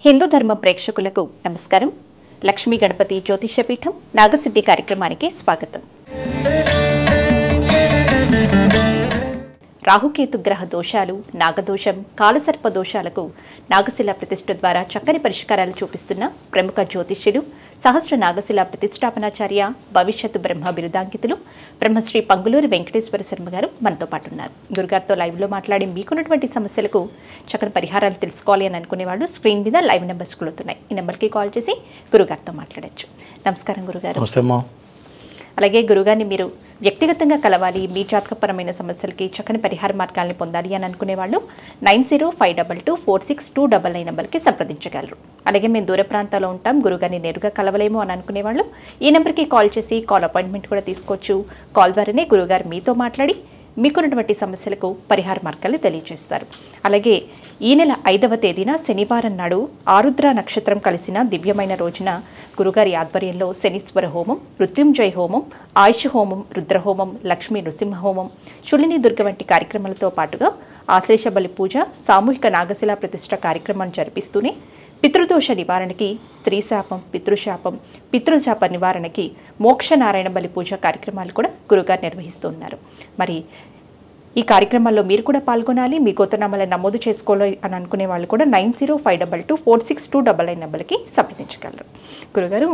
హిందూ ధర్మ ప్రేక్షకులకు నమస్కారం. లక్ష్మీ గణపతి జ్యోతిషపీఠం నాగసిద్ధి కార్యక్రమానికి స్వాగతం. రాహుకేతు గ్రహ దోషాలు, నాగదోషం, కాలసర్ప దోషాలకు నాగశిల ప్రతిష్ఠ ద్వారా చక్కని పరిష్కారాలు చూపిస్తున్న ప్రముఖ జ్యోతిష్యులు, సహస్ర నాగశిల ప్రతిష్టాపనాచార్య, భవిష్యత్తు బ్రహ్మ బిరుదాంకితులు బ్రహ్మశ్రీ పంగులూరి వెంకటేశ్వర శర్మ గారు మనతో పాటు ఉన్నారు. గురుగారితో లైవ్లో మాట్లాడి మీకున్నటువంటి సమస్యలకు చక్కని పరిహారాలు తెలుసుకోవాలి అని అనుకునేవాళ్ళు స్క్రీన్ మీద లైవ్ నెంబర్స్ కొలుతున్నాయి. ఈ నెంబర్కి కాల్ చేసి గురుగారితో మాట్లాడచ్చు. నమస్కారం గురుగారు. అలాగే గురుగారిని మీరు వ్యక్తిగతంగా కలవాలి, మీ జాతకపరమైన సమస్యలకి చక్కని పరిహార మార్గాల్ని పొందాలి అని అనుకునేవాళ్ళు 9052246299 నెంబర్కి సంప్రదించగలరు. అలాగే మేము దూర ప్రాంతాల్లో ఉంటాం, గురుగారిని నేరుగా కలవలేము అని అనుకునేవాళ్ళు ఈ నెంబర్కి కాల్ చేసి కాల్ అపాయింట్మెంట్ కూడా తీసుకోవచ్చు. కాల్ ద్వారానే గురుగారు మీతో మాట్లాడి మీకున్నటువంటి సమస్యలకు పరిహార మార్గాలు తెలియజేస్తారు. అలాగే ఈ నెల 5వ తేదీన శనివారం నాడు ఆరుద్ర నక్షత్రం కలిసిన దివ్యమైన రోజున గురుగారి ఆధ్వర్యంలో శనీశ్వర హోమం, మృత్యుంజయ హోమం, ఆయుష్ హోమం, రుద్రహోమం, లక్ష్మీ నృసింహ హోమం, శులిని దుర్గ వంటి కార్యక్రమాలతో పాటుగా ఆశ్లేష బలి పూజ, సామూహిక నాగశిల ప్రతిష్ఠ కార్యక్రమాన్ని జరిపిస్తూనే పితృదోష నివారణకి, స్త్రీశాపం, పితృశాపం, పితృశాప నివారణకి మోక్ష నారాయణ బలి పూజ కార్యక్రమాలు కూడా గురుగారు నిర్వహిస్తున్నారు. మరి ఈ కార్యక్రమాల్లో మీరు కూడా పాల్గొనాలి, మీ గోత్రనామాలను నమోదు చేసుకోవాలి అని అనుకునే వాళ్ళు కూడా 9052246299 నెంబర్కి సంప్రదించగలరు. గురుగారు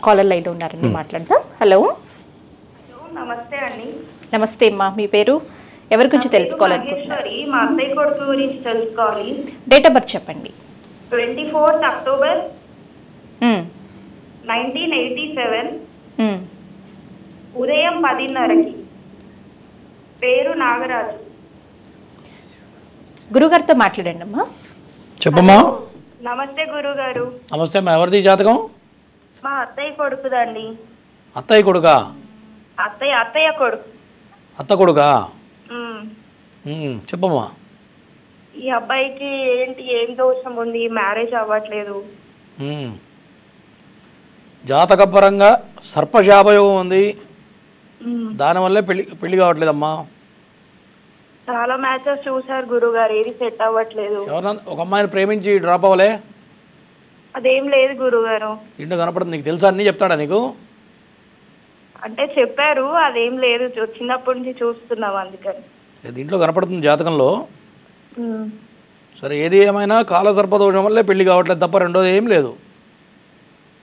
కాలర్ లైన్లో ఉన్నారని మాట్లాడదాం. హలో, నమస్తే అండి. నమస్తే అమ్మా, మీ పేరు, ఎవరి గురించి తెలుసుకోవాలనుకుంటున్నారు? మా అత్తయ్య కొడుకు గురించి తెలుసుకోవాలి. డేట్ ఆఫ్ బర్త్ చెప్పండి. 24th అక్టోబర్ 1987, ఉదయం 10:30కి. పేరు నాగరాజు. గురుగారితో మాట్లాడండి అమ్మా. చెప్పమ్మా. నమస్తే గురుగారు. నమస్తే అమ్మా. ఎవరిది జాతకం? మా అత్తయ్య కొడుకుదండి. అత్తయ్య కొడుకా? అత్తయ్య కొడుకు. అత్త కొడుకా? చెప్పమ్మా. ఈ అబ్బాయికి ఏం దోషం ఉంది, మ్యారేజ్ అవ్వట్లేదు. జాతకపరంగా సర్పశాపయోగం ఉంది, దానివల్లే పెళ్లి కావట్లేదమ్మా. చాలా మ్యాచెస్ చూసారు గురుగారు, ఏది సెట్ అవ్వట్లేదు. ఎవరన్నా ఒక అమ్మాయిని ప్రేమించి డ్రాప్ అవ్వలే? అదేం లేదు గురుగారు. ఇంట్లో కనపడుతుంది, నీకు తెలుసా? అన్నీ చెప్తాడా నీకు? అంటే చెప్పారు, అదేం లేదు, చిన్నప్పటి నుంచి చూస్తున్నాం అందుకని. దీంట్లో కనపడుతుంది జాతకంలో. సరే, ఏది ఏమైనా కాలసర్పదోషం వల్లే పెళ్లి కావట్లేదు తప్ప రెండోది ఏం లేదు.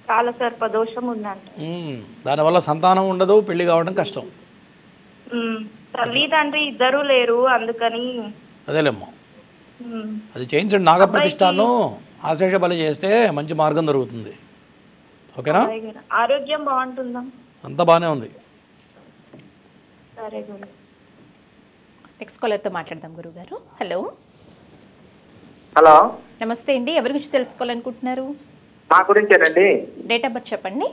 కాలసర్పదోషం ఉందంట. దానివల్ల సంతానం ఉండదు, పెళ్లి కావడం కష్టం. తల్లి తండ్రి ఇద్దరు లేరు అందుకని. అదేలేమ్మా, అది చేయించండి. నాగప్రతిష్ఠాను ఆశేష బలి చేస్తే మంచి మార్గం దొరుకుతుంది. ఓకేనా? ఆరోగ్యం బాగుంటుందా? అంతా బాగానే ఉంది. సరే గురు. నెక్స్ట్ కాలర్తో మాట్లాడదాం గురుగారు. హలో. హలో, నమస్తే అండి, ఎవరి గురించి తెలుసుకోవాలనుకుంటున్నారు? మా గురించేనండి. డేట్ ఆఫ్ బర్త్ చెప్పండి.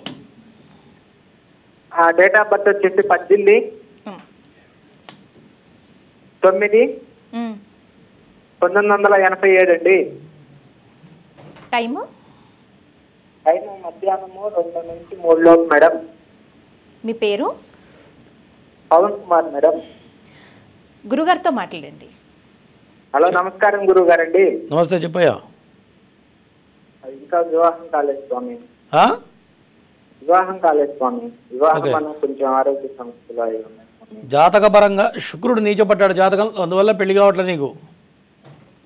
డేట్ ఆఫ్ బర్త్ వచ్చేసి 18/9/1987 అండి. టైము మధ్యాహ్నము 2 నుంచి 3 లోపు మేడం. మీ పేరు? పవన్ కుమార్ మేడం. గురుగారితో మాట్లాడండి. హలో, నమస్కారం గురువు గారండి. నమస్తే, చెప్పయ్యా. ఇంకా వివాహం కాలేదు స్వామి. వివాహం వల్ల కొంచెం ఆరోగ్య సమస్యలు అయి ఉన్నాయి. జాతకపరంగా శుక్రుడు నీచపడ్డాడు జాతకం, అందువల్ల పెళ్లి కావట్లేదు నీకు.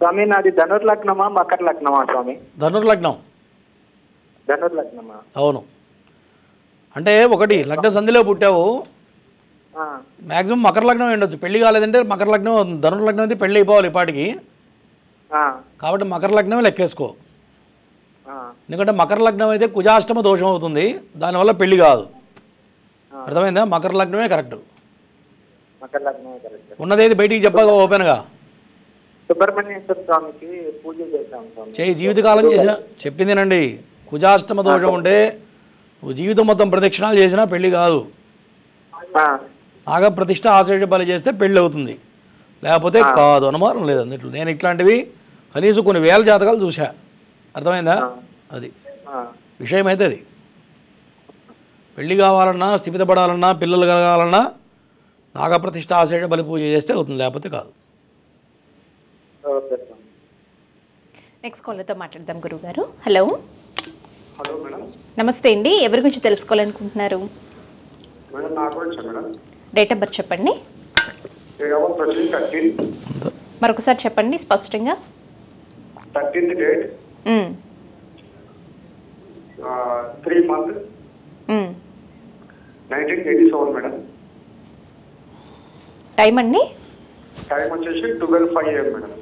స్వామి, నాది ధనుర్లగ్నమా మకర లగ్నమా స్వామి? ధనుర్లగ్నం. ధనుర్లగ్నమా? అవును. అంటే ఒకటి లగ్న సంధిలో పుట్టావు, మ్యాక్సిమం మకర లగ్నం ఉండొచ్చు. పెళ్లి కాలేదంటే మకర లగ్నం, ధనుర్లగ్నం అయితే పెళ్లి అయిపోవాలి ఇప్పటికి. కాబట్టి మకర లగ్నమే లెక్కేసుకో. ఎందుకంటే మకర లగ్నం అయితే కుజాష్టమ దోషం అవుతుంది, దానివల్ల పెళ్లి కాదు. అర్థమైందా? మకర లగ్నమే కరెక్ట్. ఉన్నదేది బయటికి చెప్పగా ఓపెన్గా. సుబ్రహ్మణ్యేశ్వర స్వామికి పూజ చేశాం చేయి, జీవితకాలం చేసిన. చెప్పిందేనండి, కుజాష్టమ దోషం ఉంటే నువ్వు జీవితం మొత్తం ప్రదక్షిణాలు చేసినా పెళ్లి కాదు. నాగప్రతిష్ఠ ఆశేష బలి చేస్తే పెళ్ళి అవుతుంది, లేకపోతే కాదు. అనుమానం లేదు అన్నిట్లో. నేను ఇట్లాంటివి కనీసం కొన్ని వేల జాతకాలు చూసా. అర్థమైందా? అది విషయం అయితే. అది పెళ్లి కావాలన్నా, స్థిమితపడాలన్నా, పిల్లలు కలగాలన్నా నాగప్రతిష్ఠ ఆశేష బలి పూజ చేస్తే అవుతుంది, లేకపోతే కాదు. నెక్స్ట్ కాలర్తో మాట్లాడదాం గురుగారు. హలో. Hello madam. నమస్తే అండి, ఎవరి గురించి తెలుసుకోవాలనుకుంటున్నారు? మేడం నా గురించి మేడం. డేట్ ఆఫ్ బర్త్ చెప్పండి. మరొకసారి చెప్పండి స్పష్టంగా. 13th date, 3 month, 1987 madam. Time అండి? టైం వచ్చేసి 12:05 AM మేడం.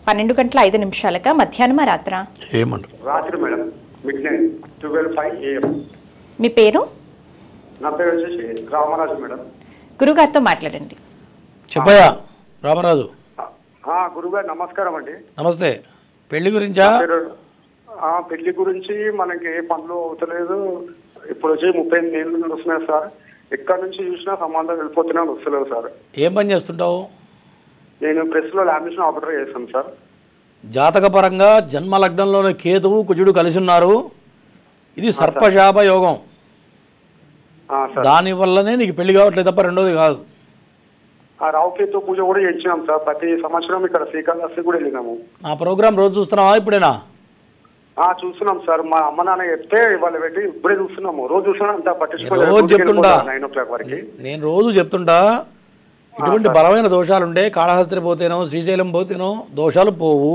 12:05 మధ్యాహ్నమా రాత్రా? ఏమంటారు? రాత్రి మేడం, మిడ్నైట్ 12:05 AM. మీ పేరు? నా పేరు వచ్చేసి రామరాజు మేడం. గురుగారితో మాట్లాడండి. చెప్పయ్యా రామరాజు. గురుగారు నమస్కారం అండి. నమస్తే. పెళ్లి గురించా? పెళ్లి గురించి మనకి ఏ పనులు అవుతలేదు. ఇప్పుడు వచ్చి 38 ఏళ్ళు నడుస్తున్నాయి సార్. ఎక్కడి నుంచి చూసినా సంబంధం వెళ్ళిపోతున్నా వస్తలేదు సార్. ఏం పని చేస్తుంటావు? నేను ప్రెస్లో లామినేషన్ ఆపరేటర్ చేస్తాను సార్. జాతకపరంగా జన్మ లగ్నంలోని కేతువు కుజుడు కలిసి ఉన్నారు. ఇది సర్పశాప యోగం. దానివల్లనే నీకు పెళ్లి కావట్లేదు తప్ప రెండోది కాదు. రావుకేతు పూజ కూడా చేయించినాం సార్. ప్రతి సంవత్సరం ఇక్కడ శ్రీకాళహస్తి కూడా వెళ్ళినాము. నా ప్రోగ్రామ్ రోజు చూస్తున్నావా ఇప్పుడేనా? చూస్తున్నాం సార్. మా అమ్మ నాన్న చెప్తే ఇవాళ పెట్టి ఇప్పుడే చూస్తున్నాము. రోజు చూస్తున్నా అంత రోజు చెప్తుంటా. 9 o'clock వరకు నేను రోజు చెప్తుంటా, ఇటువంటి బలమైన దోషాలు ఉండే కాళహస్తి పోతేనో శ్రీశైలం పోతేనో దోషాలు పోవు.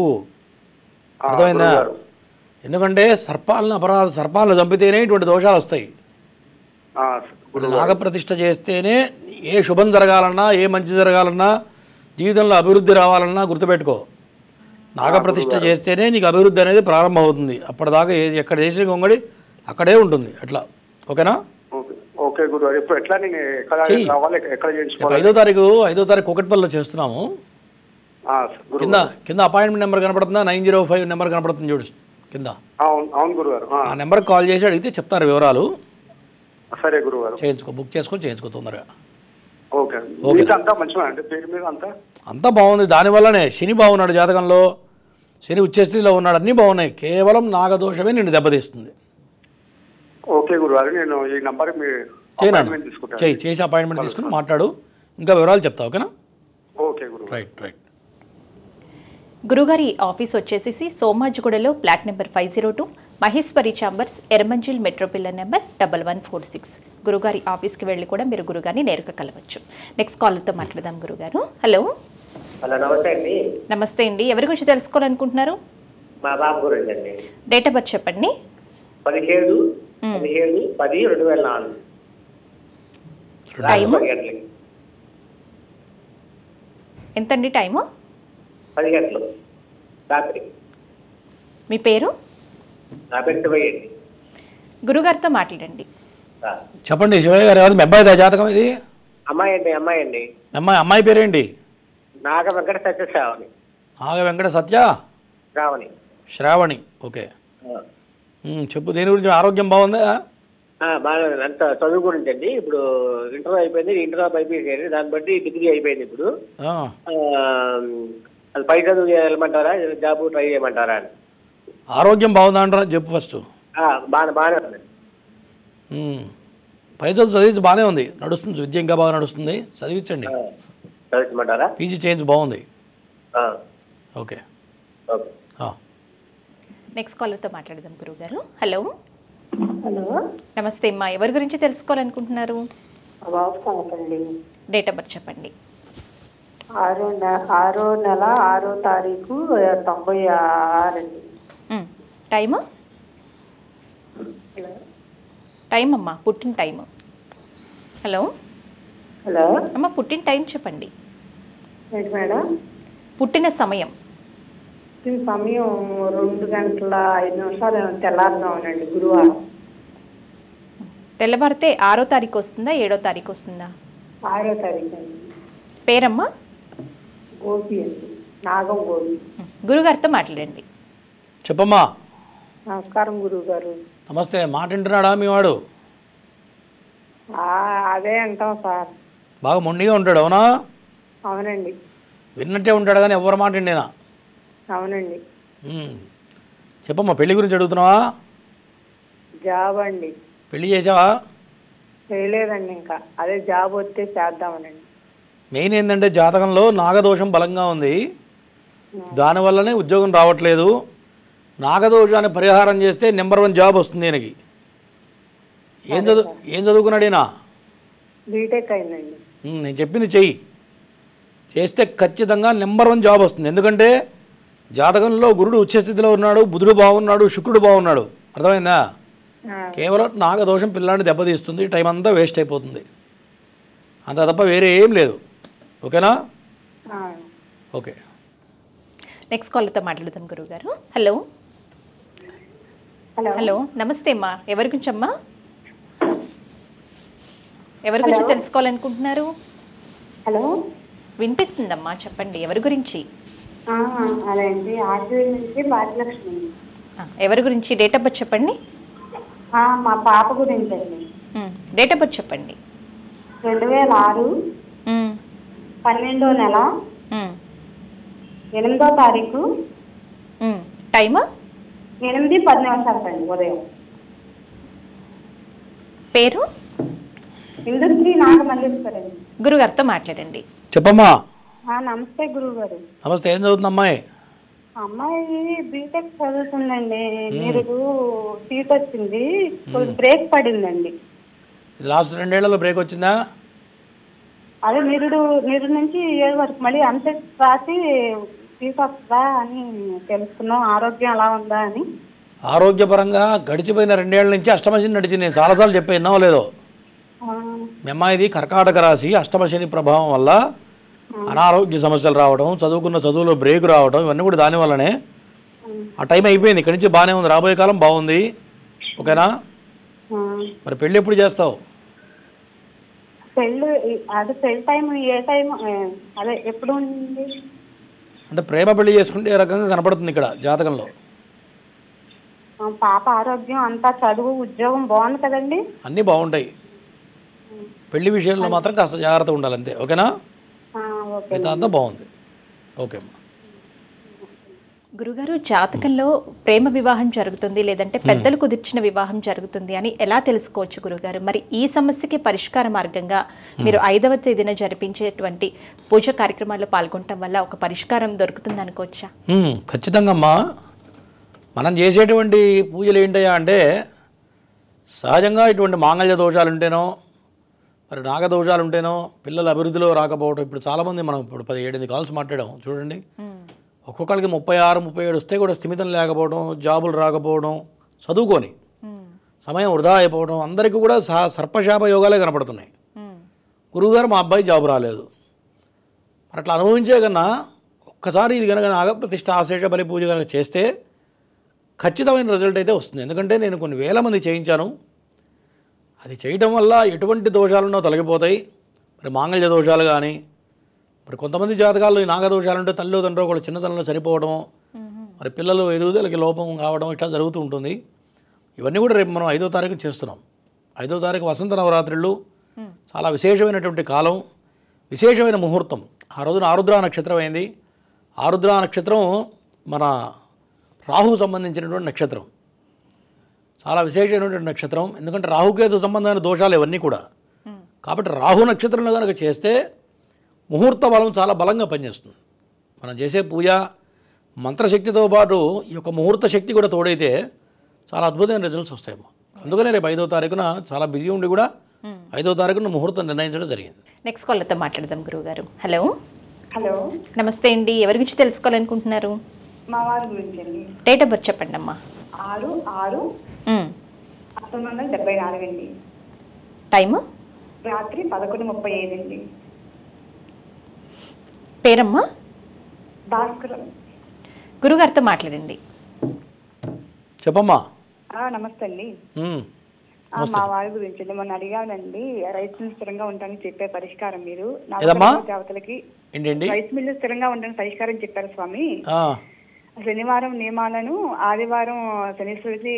అర్థమైందా? ఎందుకంటే సర్పాలను చంపితేనే ఇటువంటి దోషాలు వస్తాయి. నాగప్రతిష్ఠ చేస్తేనే ఏ శుభం జరగాలన్నా, ఏ మంచి జరగాలన్నా, జీవితంలో అభివృద్ధి రావాలన్నా గుర్తుపెట్టుకో, నాగప్రతిష్ఠ చేస్తేనే నీకు అభివృద్ధి అనేది ప్రారంభం అవుతుంది. అప్పటిదాకా ఎక్కడ చేసిన గొంగడి అక్కడే ఉంటుంది. అట్లా ఓకేనా? ఓకే గురుగారు. ఇప్పుడు ఎట్లా నేను ఎక్కడ 5వ తారీఖు కూకట్పల్లిలో చేస్తున్నాము. కింద అపాయింట్మెంట్ నెంబర్ కనపడుతుందా? 905 నెంబర్ కనపడుతుంది చూడు కింద. అవును గురుగారు. ఆ నెంబర్కి కాల్ చేసి అడిగితే చెప్తారు వివరాలు. సరే గురుగారు. చేయించుకో, బుక్ చేసుకొని చేయించుకో తొందరగా. ఓకే. అంతా మంచిగా అండి, పేరు మీద అంతా బాగుంది. దానివల్లనే శని బాగున్నాడు జాతకంలో, శని ఉచ్చస్థితిలో ఉన్నాడు, అన్నీ బాగున్నాయి. కేవలం నాగదోషమే నిన్ను దెబ్బతీస్తుంది. ఓకే గురుగారు. నేను ఈ నంబర్ చేసి అపాయింట్మెంట్ తీసుకుని మాట్లాడు, ఇంకా వివరాలు చెప్తా. ఓకేనా? ఓకే గురు. రైట్. గురుగారి ఆఫీస్ వచ్చేసి సోమాజిగూడలో flat number 502, Maheshwari chambers, Erramanzil metro pillar number 1146. గురుగారి ఆఫీస్కి వెళ్ళి కూడా మీరు గురుగారిని నేరుగా కలవచ్చు. నెక్స్ట్ కాల్తో మాట్లాడదాం గురుగారు. హలో. నమస్తే అండి. నమస్తే అండి, ఎవరి గురించి తెలుసుకోవాలనుకుంటున్నారు? మా బాబు గురించి అండి. డేట్ ఆఫ్ బర్త్ చెప్పండి. 17/10/2004. టైము ఎంతండి? టైము 10 గంటలు రాత్రి. మీ పేరు? నా పేరు శివయ్య. గురుగారితో మాట్లాడండి. చెప్పండి శివయ్య గారు. ఎవరు మీ అబ్బాయిదా జాతకం ఇది? అమ్మాయి అండి. అమ్మాయి పేరేంటి? నాగ వెంకట సత్య శ్రావణి. నాగ వెంకట సత్య శ్రావణి. ఓకే, చెప్పు. దేని గురించి? ఆరోగ్యం బాగుందా? బాగా అంత చదువు గురించి అండి. ఇప్పుడు ఇంటర్ అయిపోయింది, ఇంటర్ అయిపోయింది, దాన్ని బట్టి డిగ్రీ అయిపోయింది. ఇప్పుడు అది పై చదువు వెళ్ళమంటారా, జాబ్ ట్రై చేయమంటారా అని. ఆరోగ్యం బాగుందా అంటారా చెప్పు ఫస్ట్. బాగానే ఉంది. పై చదువు చదివించి బాగానే ఉంది, నడుస్తుంది. విద్య ఇంకా బాగా నడుస్తుంది, చదివించండి. చదివించమంటారా? పీజీ చేంజ్ బాగుంది. ఓకే. నెక్స్ట్ కాలర్తో మాట్లాడదాం గురుగారు. హలో. హలో, నమస్తే అమ్మా, ఎవరి గురించి తెలుసుకోవాలనుకుంటున్నారు? డేట్ ఆఫ్ బర్త్ చెప్పండి. 6 నెల 6వ తారీఖు 96 అండి. టైము? టైం అమ్మా, పుట్టిన టైము. హలో అమ్మ, పుట్టిన టైం చెప్పండి. ఏంటి మేడం? పుట్టిన సమయం? సమయం 2:05 తెల్లారుదామనండి, గురువారం. తెల్లవారితే 6వ తారీఖు వస్తుందా 7వ తారీఖు వస్తుందా? 6వ తారీఖు అండి. పేరమ్మా? గోపి అండి, నాగం గోపి. గురుగారితో మాట్లాడండి. చెప్పమ్మా. నమస్కారం గురువుగారు. నమస్తే. మాట వింటున్నాడా మీ వాడు? అదే అంటాం సార్. బాగా మొండిగా ఉంటాడు అవునా? అవునండి. విన్నట్టే ఉంటాడు కానీ ఎవరి మాట విండేనా? అవునండి. చెప్పమ్మా, పెళ్లి గురించి అడుగుతున్నావా? జాబ్ అండి. పెళ్లి చేసావా? చేయలేదండి, ఇంకా అదే జాబ్ వస్తే చేద్దామనండి. మెయిన్ ఏంటంటే జాతకంలో నాగదోషం బలంగా ఉంది. దానివల్లనే ఉద్యోగం రావట్లేదు. నాగదోషాన్ని పరిహారం చేస్తే నెంబర్ 1 జాబ్ వస్తుంది ఈయనకి. ఏం చదువుకున్నాడు ఈయన? బీటెక్ అయిందండి. నేను చెప్పింది చెయ్యి. చేస్తే ఖచ్చితంగా నెంబర్ 1 జాబ్ వస్తుంది. ఎందుకంటే జాతకంలో గురుడు ఉచ్చస్థితిలో ఉన్నాడు, బుధుడు బాగున్నాడు, శుక్రుడు బాగున్నాడు. అర్థమైందా? కేవలం నాగదోషం పిల్లాడిని దెబ్బతీస్తుంది, టైం అంతా వేస్ట్ అయిపోతుంది, అంత తప్ప వేరే ఏం లేదు. ఓకేనా? ఓకే. నెక్స్ట్ కాల్తో మాట్లాడదాం గురువుగారు. హలో హలో, నమస్తే అమ్మా. ఎవరి గురించి అమ్మా? ఎవరి గురించి తెలుసుకోవాలనుకుంటున్నారు? హలో, వినిపిస్తుందమ్మా, చెప్పండి. ఎవరి గురించి? అదే అండి, ఆర్జీవీ నుంచి భాగ్యలక్ష్మి. ఎవరి గురించి? డేట్ ఆఫ్ బర్త్ చెప్పండి. మా పాప గురించి అండి. డేట్ ఆఫ్ బర్త్ చెప్పండి. 2006 12వ నెల 8వ తారీఖు. టైమ్ 8:10 నిమిషాలండి ఉదయం. పేరు? ఇందుశ్రీ నాగమల్లేశ్వరండి. గురుగారితో మాట్లాడండి. చెప్పమ్మా. నమస్తే గురువు గారు. నమస్తే. ఏం చదువుతుంది అమ్మాయి? అమ్మాయి బీటెక్ చదువుతుందండి. మీరు సీట్ వచ్చింది, బ్రేక్ పడిందండి. లాస్ట్ 2 ఏళ్లలో బ్రేక్ వచ్చిందా? అదే నిరుడు నుంచి 7 వరకు మళ్ళీ అంతే రాసి సీట్ వస్తుందా అని తెలుసుకున్నాం. ఆరోగ్యం ఎలా ఉందా అని. ఆరోగ్యపరంగా గడిచిపోయిన 2 ఏళ్ల నుంచి అష్టమశని నడిచింది. నేను చాలాసార్లు చెప్పి విన్నావో లేదో. మీ అమ్మాయిది కర్కాటక రాశి, అష్టమశని ప్రభావం వల్ల అనారోగ్య సమస్యలు రావడం, చదువుకున్న చదువులో బ్రేక్ రావడం, ఇవన్నీ కూడా దానివల్లనే. ఆ టైం అయిపోయింది. ఇక్కడి నుంచి బాగానే ఉంది, రాబోయే కాలం బాగుంది. ఓకేనా? మరి పెళ్ళి ఎప్పుడు చేస్తావు? పెళ్ళి టైం ఏ టైం అదే ఎప్పుడు ఉంది అంటే ప్రేమ పెళ్లి చేసుకుంటే ఏ రకంగా కనపడుతుంది ఇక్కడ జాతకంలో? పాప ఆరోగ్యం అంతా, చదువు, ఉద్యోగం బాగుంది కదండి. అన్నీ బాగుంటాయి. పెళ్లి విషయంలో మాత్రం కాస్త జాగ్రత్తగా ఉండాలి అంతే. ఓకేనా? మిగతా అంతా బాగుంది. ఓకే అమ్మా. గురుగారు, జాతకంలో ప్రేమ వివాహం జరుగుతుంది లేదంటే పెద్దలు కుదిర్చిన వివాహం జరుగుతుంది అని ఎలా తెలుసుకోవచ్చు గురుగారు? మరి ఈ సమస్యకి పరిష్కార మార్గంగా మీరు 5వ తేదీన జరిపించేటువంటి పూజ కార్యక్రమాల్లో పాల్గొనటం వల్ల ఒక పరిష్కారం దొరుకుతుంది అనుకోవచ్చా? ఖచ్చితంగా అమ్మా. మనం చేసేటువంటి పూజలు ఏంటయ్యా అంటే, సహజంగా ఇటువంటి మాంగళ్య దోషాలు ఉంటేనో, మరి నాగదోషాలు ఉంటేనో, పిల్లల అభివృద్ధిలో రాకపోవడం. ఇప్పుడు చాలామంది మనం ఇప్పుడు 17 కాల్స్ మాట్లాడాం చూడండి. ఒక్కొక్కరికి 36, 37 వస్తే కూడా స్థిమితం లేకపోవడం, జాబులు రాకపోవడం, చదువుకొని సమయం వృధా అయిపోవడం, అందరికీ కూడా సర్పశాప యోగాలే కనపడుతున్నాయి. గురువుగారు మా అబ్బాయి జాబు రాలేదు, మరి అట్లా అనుభవించే కన్నా ఒక్కసారి ఇది కనుక నాగప్రతిష్ఠ ఆశేష బలి పూజ కనుక చేస్తే ఖచ్చితమైన రిజల్ట్ అయితే వస్తుంది. ఎందుకంటే నేను కొన్ని వేల మంది చేయించాను. అది చేయడం వల్ల ఎటువంటి దోషాలున్నో తొలగిపోతాయి. మరి మాంగళ్య దోషాలు కానీ, మరి కొంతమంది జాతకాల్లో ఈ నాగదోషాలు ఉంటే తల్లి తండ్రి కూడా చిన్నతనంలో చనిపోవడం, మరి పిల్లలు ఎదుగుదలకి లోపం కావడం, ఇట్లా జరుగుతూ ఉంటుంది. ఇవన్నీ కూడా రేపు మనం 5వ తారీఖు చేస్తున్నాం. 5వ తారీఖు వసంత నవరాత్రులు, చాలా విశేషమైనటువంటి కాలం, విశేషమైన ముహూర్తం. ఆ రోజున ఆరుద్ర నక్షత్రం అయింది. ఆరుద్ర నక్షత్రం మన రాహుకు సంబంధించినటువంటి నక్షత్రం, చాలా విశేషమైనటువంటి నక్షత్రం. ఎందుకంటే రాహుకేతు సంబంధమైన దోషాలు ఇవన్నీ కూడా. కాబట్టి రాహు నక్షత్రంలో కనుక చేస్తే ముహూర్త బలం చాలా బలంగా పనిచేస్తుంది. మనం చేసే పూజ మంత్రశక్తితో పాటు ఈ యొక్క ముహూర్త శక్తి కూడా తోడైతే చాలా అద్భుతమైన రిజల్ట్స్ వస్తాయేమో. అందుకనే రేపు 5వ తారీఖున చాలా బిజీ ఉండి కూడా 5వ తారీఖున ముహూర్తం నిర్ణయించడం జరిగింది. నెక్స్ట్ కాల్తో మాట్లాడదాం గురువుగారు. హలో హలో, నమస్తే అండి. ఎవరి గురించి తెలుసుకోవాలనుకుంటున్నారు? మా వారి గురించి అండి. డేట్ ఆఫ్ బర్త్ చెప్పండి అమ్మా. 6/6/1974 అండి. టైము? రాత్రి 11:35 అండి. పేరమ్మా? భాస్కరం. గురుగారితో మాట్లాడండి. చెప్పమ్మా. నమస్తే అండి. మా వారి గురించి అండి. మొన్న అడిగానండి, రైస్ మిల్ స్థిరంగా ఉండడానికి చెప్పే పరిష్కారం మీరు దేవతలకి. రైస్ మిల్ స్థిరంగా ఉండడానికి పరిష్కారం చెప్పారు స్వామి. శనివారం నియమాలను, ఆదివారం శనీశ్వరుడికి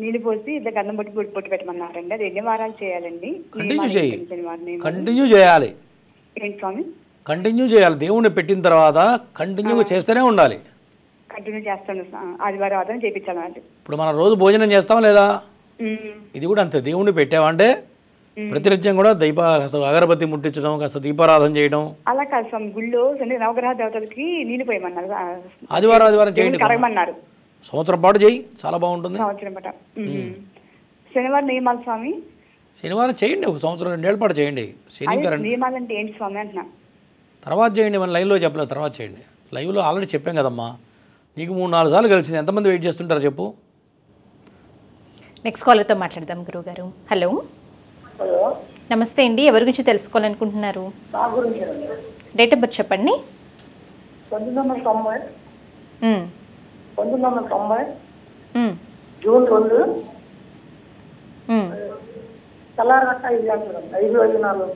నీళ్ళు పోసి గంధం బొట్టు పొట్టు పెట్టమన్నారండి. అది ఎన్ని వారాలు చేయాలండి? కంటిన్యూ చేయాలి. ఏంటి స్వామి? కంటిన్యూ చేయాలి. దేవుణ్ణి పెట్టిన తర్వాత కంటిన్యూగా చేస్తూనే ఉండాలి. కంటిన్యూ చేస్తాను. ఆదివారం ఆదివారం చేయించాలి. ఇప్పుడు మనం రోజు భోజనం చేస్తాం లేదా? ఇది కూడా అంతే. దేవుణ్ణి పెట్టామంటే ప్రతినిత్యం కూడా కాస్త అగరబత్తి ముట్టించడం, కాస్త దీపారాధన చేయడం. అలా కాదు స్వామి, గుళ్ళో నవగ్రహ దేవతలకి నీళ్ళు పోయమన్నారు, ఆదివారం చేయండి, కరగమన్నారు. సంవత్సరం పాటు చేయి, చాలా బాగుంటుంది. సంవత్సరం పాట. శనివారం నియమాలు స్వామి? శనివారం చేయండి, ఒక సంవత్సరం 2 ఏళ్ళ పాటు చేయండి. నియమాలు అంటే ఏంటి స్వామి అంటున్నా? తర్వాత చేయండి, మన లైవ్లో చెప్పలేదు, తర్వాత చేయండి. లైవ్లో ఆల్రెడీ చెప్పాం కదమ్మా, నీకు 3-4 సార్లు కలిసింది, ఎంతమంది వెయిట్ చేస్తుంటారో చెప్పు. నెక్స్ట్ కాలర్తో మాట్లాడదాం గురువుగారు. హలో, నమస్తే అండి, ఎవరి గురించి తెలుసుకోవాలనుకుంటున్నారు? డేట్ ఆఫ్ బర్త్ చెప్పండి. 1990 జూన్ 2 తెల్లారగట్ట 5:54.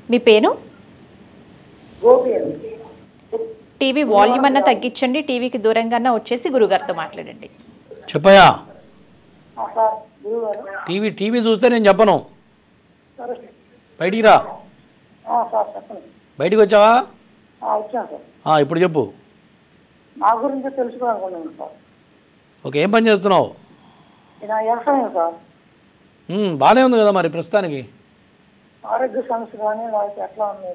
మీ పేరు? గోపి. టీవీ వాల్యూమ్ అన్నా తగ్గించండి, టీవీకి దూరంగా వచ్చేసి గురుగారితో మాట్లాడండి. చెప్పయా, టీవీ చూస్తే నేను చెప్పను, బయటికి రా. బయటికి వచ్చావా? ఇప్పుడు చెప్పు. నా గురించి తెలుసుకోవాలనుకున్నాను సార్. ఓకే, ఏం పని చేస్తున్నావు? వ్యవసాయం సార్. బాగానే ఉంది కదా మరి ప్రస్తుతానికి. ఆరోగ్య సమస్య కానీ ఎట్లా ఉంది?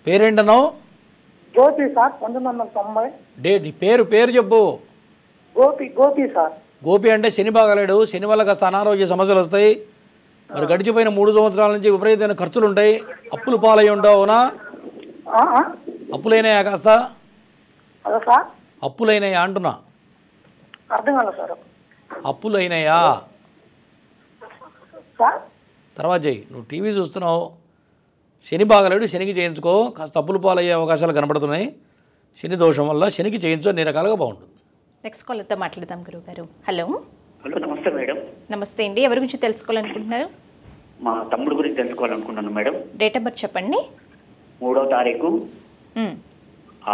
పేరేంటన్నావు? గోపి సార్, 1990. డేట్, పేరు చెప్పు. గోపి సార్. గోపి అంటే శని బాగాలేడు, శని వల్ల కాస్త అనారోగ్య సమస్యలు వస్తాయి. మరి గడిచిపోయిన 3 సంవత్సరాల నుంచి విపరీతమైన ఖర్చులు ఉంటాయి, అప్పులు పాలై ఉంటావు. అవునా? అప్పులైనాయా కాస్త? అప్పులైనాయా అంటున్నా. అర్థం కాలేదు సార్. అప్పులైనాయా? తర్వాత చెయ్యి. నువ్వు టీవీ చూస్తున్నావు, శని బాగలేడు, శనికి చేయించుకో, కాస్త అప్పులు పాలయ్యే అవకాశాలు కనబడుతున్నాయి. శని దోషం వల్ల శనికి చేయించో, అన్ని రకాలుగా బాగుంటుంది. నెక్స్ట్ కాలర్తో మాట్లాడదాం గురువుగారు. హలో. నమస్తే మేడం. నమస్తే అండి, ఎవరి గురించి తెలుసుకోవాలనుకుంటున్నారు? మా తమ్ముడు గురించి తెలుసుకోవాలనుకుంటున్నాను మేడం. డేట్ ఆఫ్ బర్త్ చెప్పండి. 3వ తారీఖు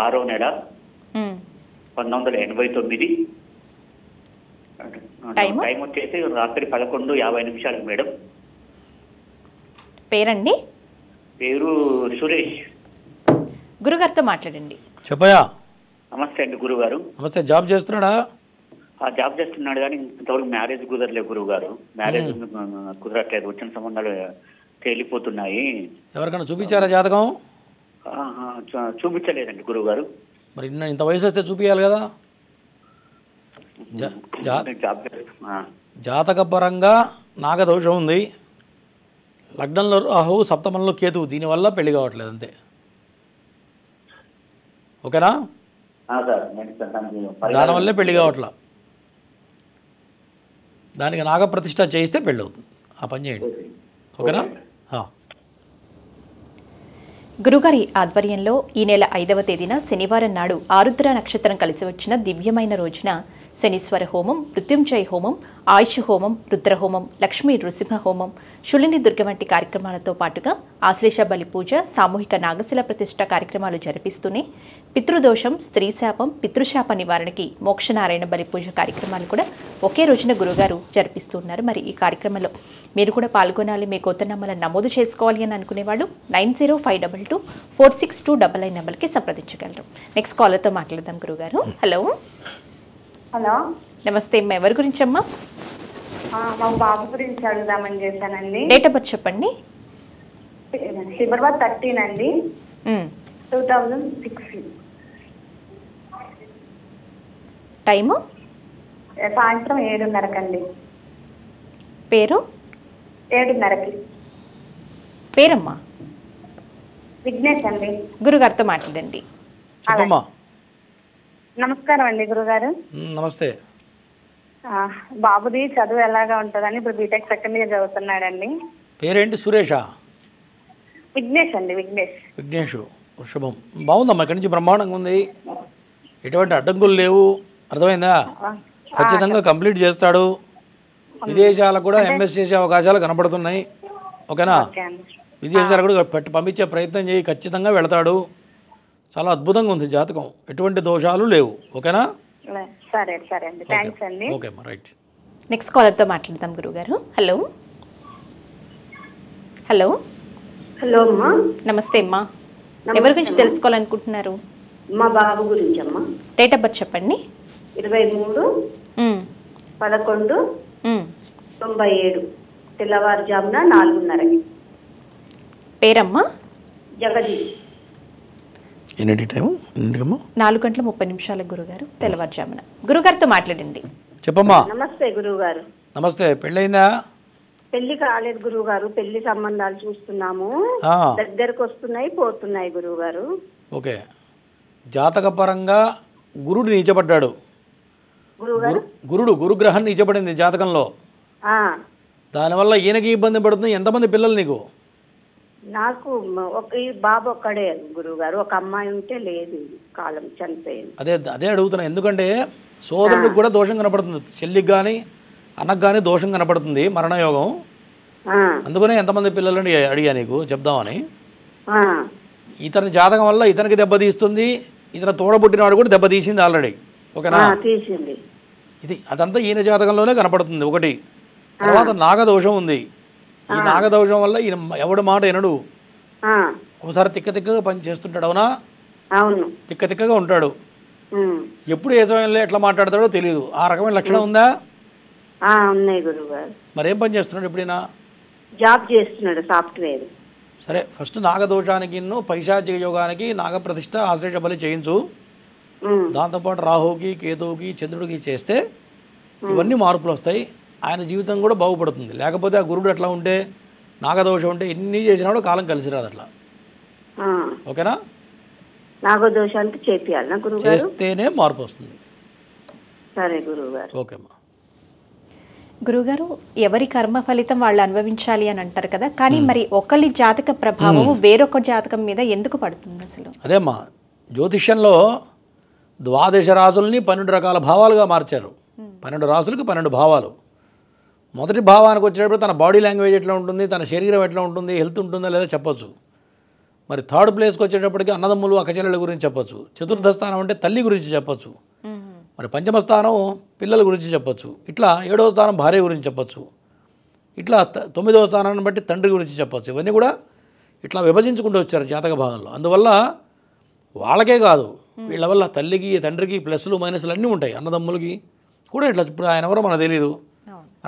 6వ నెల 1989. టైం వచ్చేసి రాత్రి 11:50 మేడం. పేరండి? పేరు సురేష్. గురుగారితో మాట్లాడండి. చెప్పయా. నమస్తే అండి గురుగారు. నమస్తే. జాబ్ చేస్తున్నాడా? జాబ్ చేస్తున్నాడు కానీ ఇంతవరకు మ్యారేజ్ కుదరలేదు గురుగారు. మ్యారేజ్ కుదరట్లేదు, వచ్చిన సంబంధాలు తేలిపోతున్నాయి. ఎవరికైనా చూపించారా జాతకం? చూపించలేదండి గురుగారు. మరి ఇంత వయసు వస్తే చూపించాలి కదా. జాతక పరంగా నాగదోషం ఉంది, లగ్నంలో రాహు, సప్తమంలో కేతువు, దీనివల్ల పెళ్లి కావట్లేదు అంతే. ఓకేనా? దానివల్లే పెళ్లి కావట్లా. దానికి నాగప్రతిష్ఠ చేయిస్తే పెళ్ళి అవుతుంది. ఆ పని చేయండి. ఓకేనా? గురుగారి ఆధ్వర్యంలో ఈ నెల 5వ తేదీన శనివారం నాడు ఆరుద్ర నక్షత్రం కలిసి వచ్చిన దివ్యమైన రోజున శనీశ్వర హోమం, మృత్యుంజయ హోమం, ఆయుష్ హోమం, రుద్రహోమం, లక్ష్మీ నృసింహ హోమం, శులిని దుర్గ వంటి కార్యక్రమాలతో పాటుగా ఆశ్లేష బలి పూజ, సామూహిక నాగశిల ప్రతిష్ఠ కార్యక్రమాలు జరిపిస్తూనే పితృదోషం, స్త్రీశాపం, పితృశాప నివారణకి మోక్షనారాయణ బలి పూజ కార్యక్రమాలు కూడా ఒకే రోజున గురుగారు జరిపిస్తున్నారు. మరి ఈ కార్యక్రమంలో మీరు కూడా పాల్గొనాలి, మీ కొత్త నమ్మలను నమోదు చేసుకోవాలి అని అనుకునేవాళ్ళు 9052246299 నెంబర్కి సంప్రదించగలరు. నెక్స్ట్ కాలర్తో మాట్లాడదాం గురుగారు. హలో. హలో, నమస్తే అమ్మా, ఎవరి గురించి అమ్మా? మా బాబు గురించి అడుగుదామని చేశానండి. డేట్ ఆఫ్ బర్త్ చెప్పండి. ఫిబ్రవరి 13 అండి, 2006. టైము? సాయంత్రం 7:30 పేరు? 7:30. పేరమ్మా? విఘ్నేష్ అండి. గురుగారితో మాట్లాడండి. చెప్పమ్మా. నమస్కారం అండి గురుగారు. నమస్తే. బాబుది చదువు ఎలాగా ఉంటుందని ఇప్పుడు బీటెక్ సెకండ్ ఇయర్ చదువుతున్నాడండి. పేరేంటి? సురేషా? విఘ్నేష్ అండి. విఘ్నేష్. శుభం. బాగుందమ్మా, ఇక్కడి నుంచి బ్రహ్మాండంగా ఉంది, ఎటువంటి అడ్డంకులు లేవు. అర్థమైందా? ఖచ్చితంగా కంప్లీట్ చేస్తాడు. విదేశాలకు కూడా ఎంఎస్ చేసే అవకాశాలు కనపడుతున్నాయి. ఓకేనా? విదేశాలకు కూడా పంపించే ప్రయత్నం చేయి, ఖచ్చితంగా వెళతాడు. చాలా అద్భుతంగా ఉంది జాతకం, ఎటువంటి దోషాలు లేవు. ఓకేనా? సరే అండి, థ్యాంక్స్ అండి. ఓకే అమ్మా, రైట్. నెక్స్ట్ కాలర్తో మాట్లాడదాం గురుగారు. హలో. హలో. హలో అమ్మా. నమస్తే అమ్మా, ఎవరి గురించి తెలుసుకోవాలనుకుంటున్నారు? మా బాబు గురించి అమ్మా. డేట్ ఆఫ్ బర్త్ చెప్పండి. 23/11/97. తెల్లవారుజామున 4:30కి. పేరమ్మా? జగదీష్. ఎన్ని టైము? 4:30 గురుగారు, తెల్లవారుజామున. గురుగారితో మాట్లాడండి. చెప్పమ్మా. నమస్తే గురువుగారు. నమస్తే. పెళ్ళయిందా? పెళ్లి కాలేదు గురువుగారు. పెళ్లి సంబంధాలు చూస్తున్నాము. దగ్గరకు వస్తున్నాయి, పోతున్నాయి గురువుగారు. ఓకే. జాతకపరంగా గురుడు నీచపడ్డాడు. గురుగ్రహం నీచపడింది జాతకంలో. దానివల్ల ఈయనకి ఇబ్బంది పడుతుంది. ఎంతమంది పిల్లలు నీకు? నాకు ఈ బాబు ఒక్కడే గురువుగారు. ఒక అమ్మాయి ఉంటే లేదు, కాలం చనిపోయింది. అదే అడుగుతున్నా. ఎందుకంటే సోదరుడికి కూడా దోషం కనపడుతుంది, చెల్లికి కానీ అన్నకు కానీ దోషం కనపడుతుంది, మరణయోగం. అందుకనే ఎంతమంది పిల్లలని అడిగా నీకు చెప్దామని. ఇతని జాతకం వల్ల ఇతనికి దెబ్బతీస్తుంది, ఇతను తోడబుట్టినవాడు కూడా దెబ్బతీసింది ఆల్రెడీ. ఓకేనా? అదంతా ఈయన జాతకంలోనే కనపడుతుంది ఒకటి. తర్వాత నాగదోషం ఉంది. ఈ నాగదోషం వల్ల ఈయన ఎవడి మాట వినడు. ఒకసారి తిక్కగా పని చేస్తుంటాడు. అవునా? అవును. తిక్కగా ఉంటాడు. ఎప్పుడు ఏ సమయంలో ఎట్లా మాట్లాడతాడో తెలియదు. ఆ రకమైన లక్షణం ఉందా? ఉన్నాయి గురువుగారు. మరేం పని చేస్తున్నాడు? ఎప్పుడైనా జాబ్ చేస్తున్నాడు, సాఫ్ట్వేర్. సరే, ఫస్ట్ నాగదోషానికి పైశాచిక యోగానికి నాగప్రతిష్ఠ ఆశ్లేష బలి చేయించు. దాంతోపాటు రాహుకి, కేతువుకి, చంద్రుడికి చేస్తే ఇవన్నీ మార్పులు వస్తాయి. ఆయన జీవితం కూడా బాగుపడుతుంది. లేకపోతే ఆ గురుడు ఎట్లా ఉంటే, నాగదోషం ఉంటే ఎన్ని చేసినాడో కాలం కలిసి రాదు అట్లా. ఓకేనా? నాగదోషానికి చేపియాలనా గురువుగారు? చేస్తేనే మార్పు వస్తుంది. సరే గురువుగారు. ఓకేమ్మా. గురుగారు, ఎవరి కర్మ ఫలితం వాళ్ళు అనుభవించాలి అని అంటారు కదా, కానీ మరి ఒకరి జాతక ప్రభావం వేరొక జాతకం మీద ఎందుకు పడుతుంది అసలు? అదేమ్మా, జ్యోతిష్యంలో 12 రాసుల్ని 12 రకాల భావాలుగా మార్చారు. 12 రాసులకు 12 భావాలు. మొదటి భావానికి వచ్చేటప్పుడు తన బాడీ లాంగ్వేజ్ ఎట్లా ఉంటుంది, తన శరీరం ఎట్లా ఉంటుంది, హెల్త్ ఉంటుందా లేదా చెప్పొచ్చు. మరి థర్డ్ ప్లేస్కి వచ్చేటప్పటికి అన్నదమ్ములు, అక్కచెల్లెళ్ళ గురించి చెప్పొచ్చు. చతుర్థ స్థానం అంటే తల్లి గురించి చెప్పొచ్చు. మరి పంచమ స్థానం పిల్లల గురించి చెప్పొచ్చు. ఇట్లా 7వ స్థానం భార్య గురించి చెప్పొచ్చు. ఇట్లా 9వ స్థానాన్ని బట్టి తండ్రి గురించి చెప్పొచ్చు. ఇవన్నీ కూడా ఇట్లా విభజించుకుంటూ వచ్చారు జాతక భాగంలో. అందువల్ల వాళ్ళకే కాదు, వీళ్ళ వల్ల తల్లికి, తండ్రికి ప్లస్లు మైనస్లు అన్నీ ఉంటాయి. అన్నదమ్ములకి కూడా ఇట్లా. ఇప్పుడు ఆయన ఎవరో మనకు తెలియదు,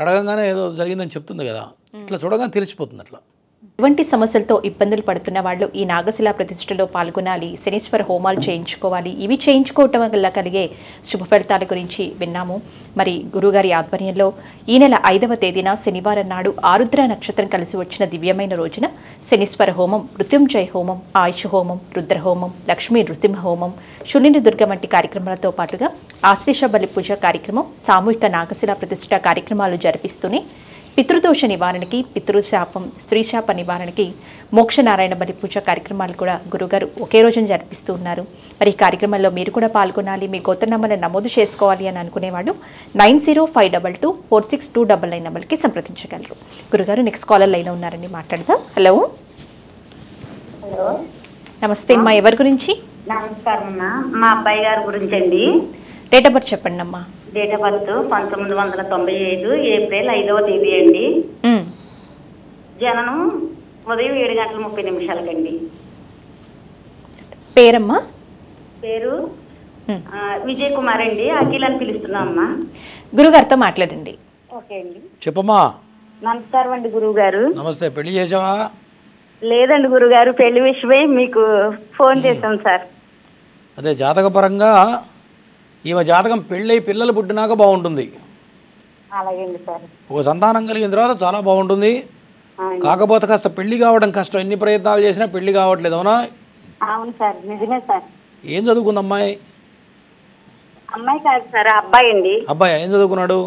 అడగంగానే ఏదో జరిగిందని చెప్తుంది కదా, ఇట్లా చూడగానే తెలిసిపోతుంది అట్లా. ఇటువంటి సమస్యలతో ఇబ్బందులు పడుతున్న వాళ్ళు ఈ నాగశిలా ప్రతిష్ఠలో పాల్గొనాలి, శనీశ్వర హోమాలు చేయించుకోవాలి. ఇవి చేయించుకోవటం వల్ల కలిగే శుభ ఫలితాల గురించి విన్నాము. మరి గురుగారి ఆధ్వర్యంలో ఈ నెల 5వ తేదీన శనివారం నాడు ఆరుద్ర నక్షత్రం కలిసి వచ్చిన దివ్యమైన రోజున శనీశ్వర హోమం, మృత్యుంజయ హోమం, ఆయుష్ హోమం, రుద్రహోమం, లక్ష్మీ నృసింహ హోమం, శునిని దుర్గ వంటి కార్యక్రమాలతో పాటుగా ఆశ్లేష బలి పూజ కార్యక్రమం, సామూహిక నాగశిలా ప్రతిష్ఠ కార్యక్రమాలు జరిపిస్తూనే పితృదోష నివారణకి, పితృశాపం, స్త్రీశాప నివారణకి, మోక్షనారాయణ బలి పూజ కార్యక్రమాలు కూడా గురుగారు ఒకే రోజున జరిపిస్తూ ఉన్నారు. మరి ఈ కార్యక్రమంలో మీరు కూడా పాల్గొనాలి, మీ గోత్రనామాలను నమోదు చేసుకోవాలి అని అనుకునేవాడు 9052246299 నెంబర్కి సంప్రదించగలరు. గురుగారు, నెక్స్ట్ కాలర్ లైన్లో ఉన్నారండి, మాట్లాడదాం. హలో. నమస్తే అమ్మా, ఎవరి గురించి? నమస్కారం అమ్మా, మా అబ్బాయి గారి గురించి అండి. డేట్ ఆఫ్ బర్త్ చెప్పండి అమ్మా. డేట్ ఆఫ్ బర్త్ 1995 ఏప్రిల్ 5వ తేదీ అండి. జననం ఉదయం 7:30 పేరమ్మా? పేరు విజయ్ కుమార్ అండి. అఖిల్ అని పిలుస్తున్నాం అమ్మా. గురుగారితో మాట్లాడండి. ఓకే అండి. చెప్పమ్మా. నమస్కారం అండి గురువు గారు. నమస్తే. పెళ్లి చేసావా? లేదండి గురుగారు, పెళ్లి విషయమై మీకు ఫోన్ చేశాం సార్. అదే జాతకపరంగా ఈమె జాతకం పెళ్ళై పిల్లలు పుట్టినాక బాగుంటుంది. అలాగేండి సార్. ఒక సంతానం కలిగిన తర్వాత చాలా బాగుంటుంది. కాకపోతే కాస్త పెళ్లి కావడం కష్టం. ఎన్ని ప్రయత్నాలు చేసినా పెళ్లి కావట్లేదు. అవునా? అవును సార్, నిజమే సార్. ఏం చదువుకుంది అమ్మాయి? అమ్మాయి కాదు సార్, అబ్బాయి అండి. అబ్బాయి ఏం చదువుకున్నాడు?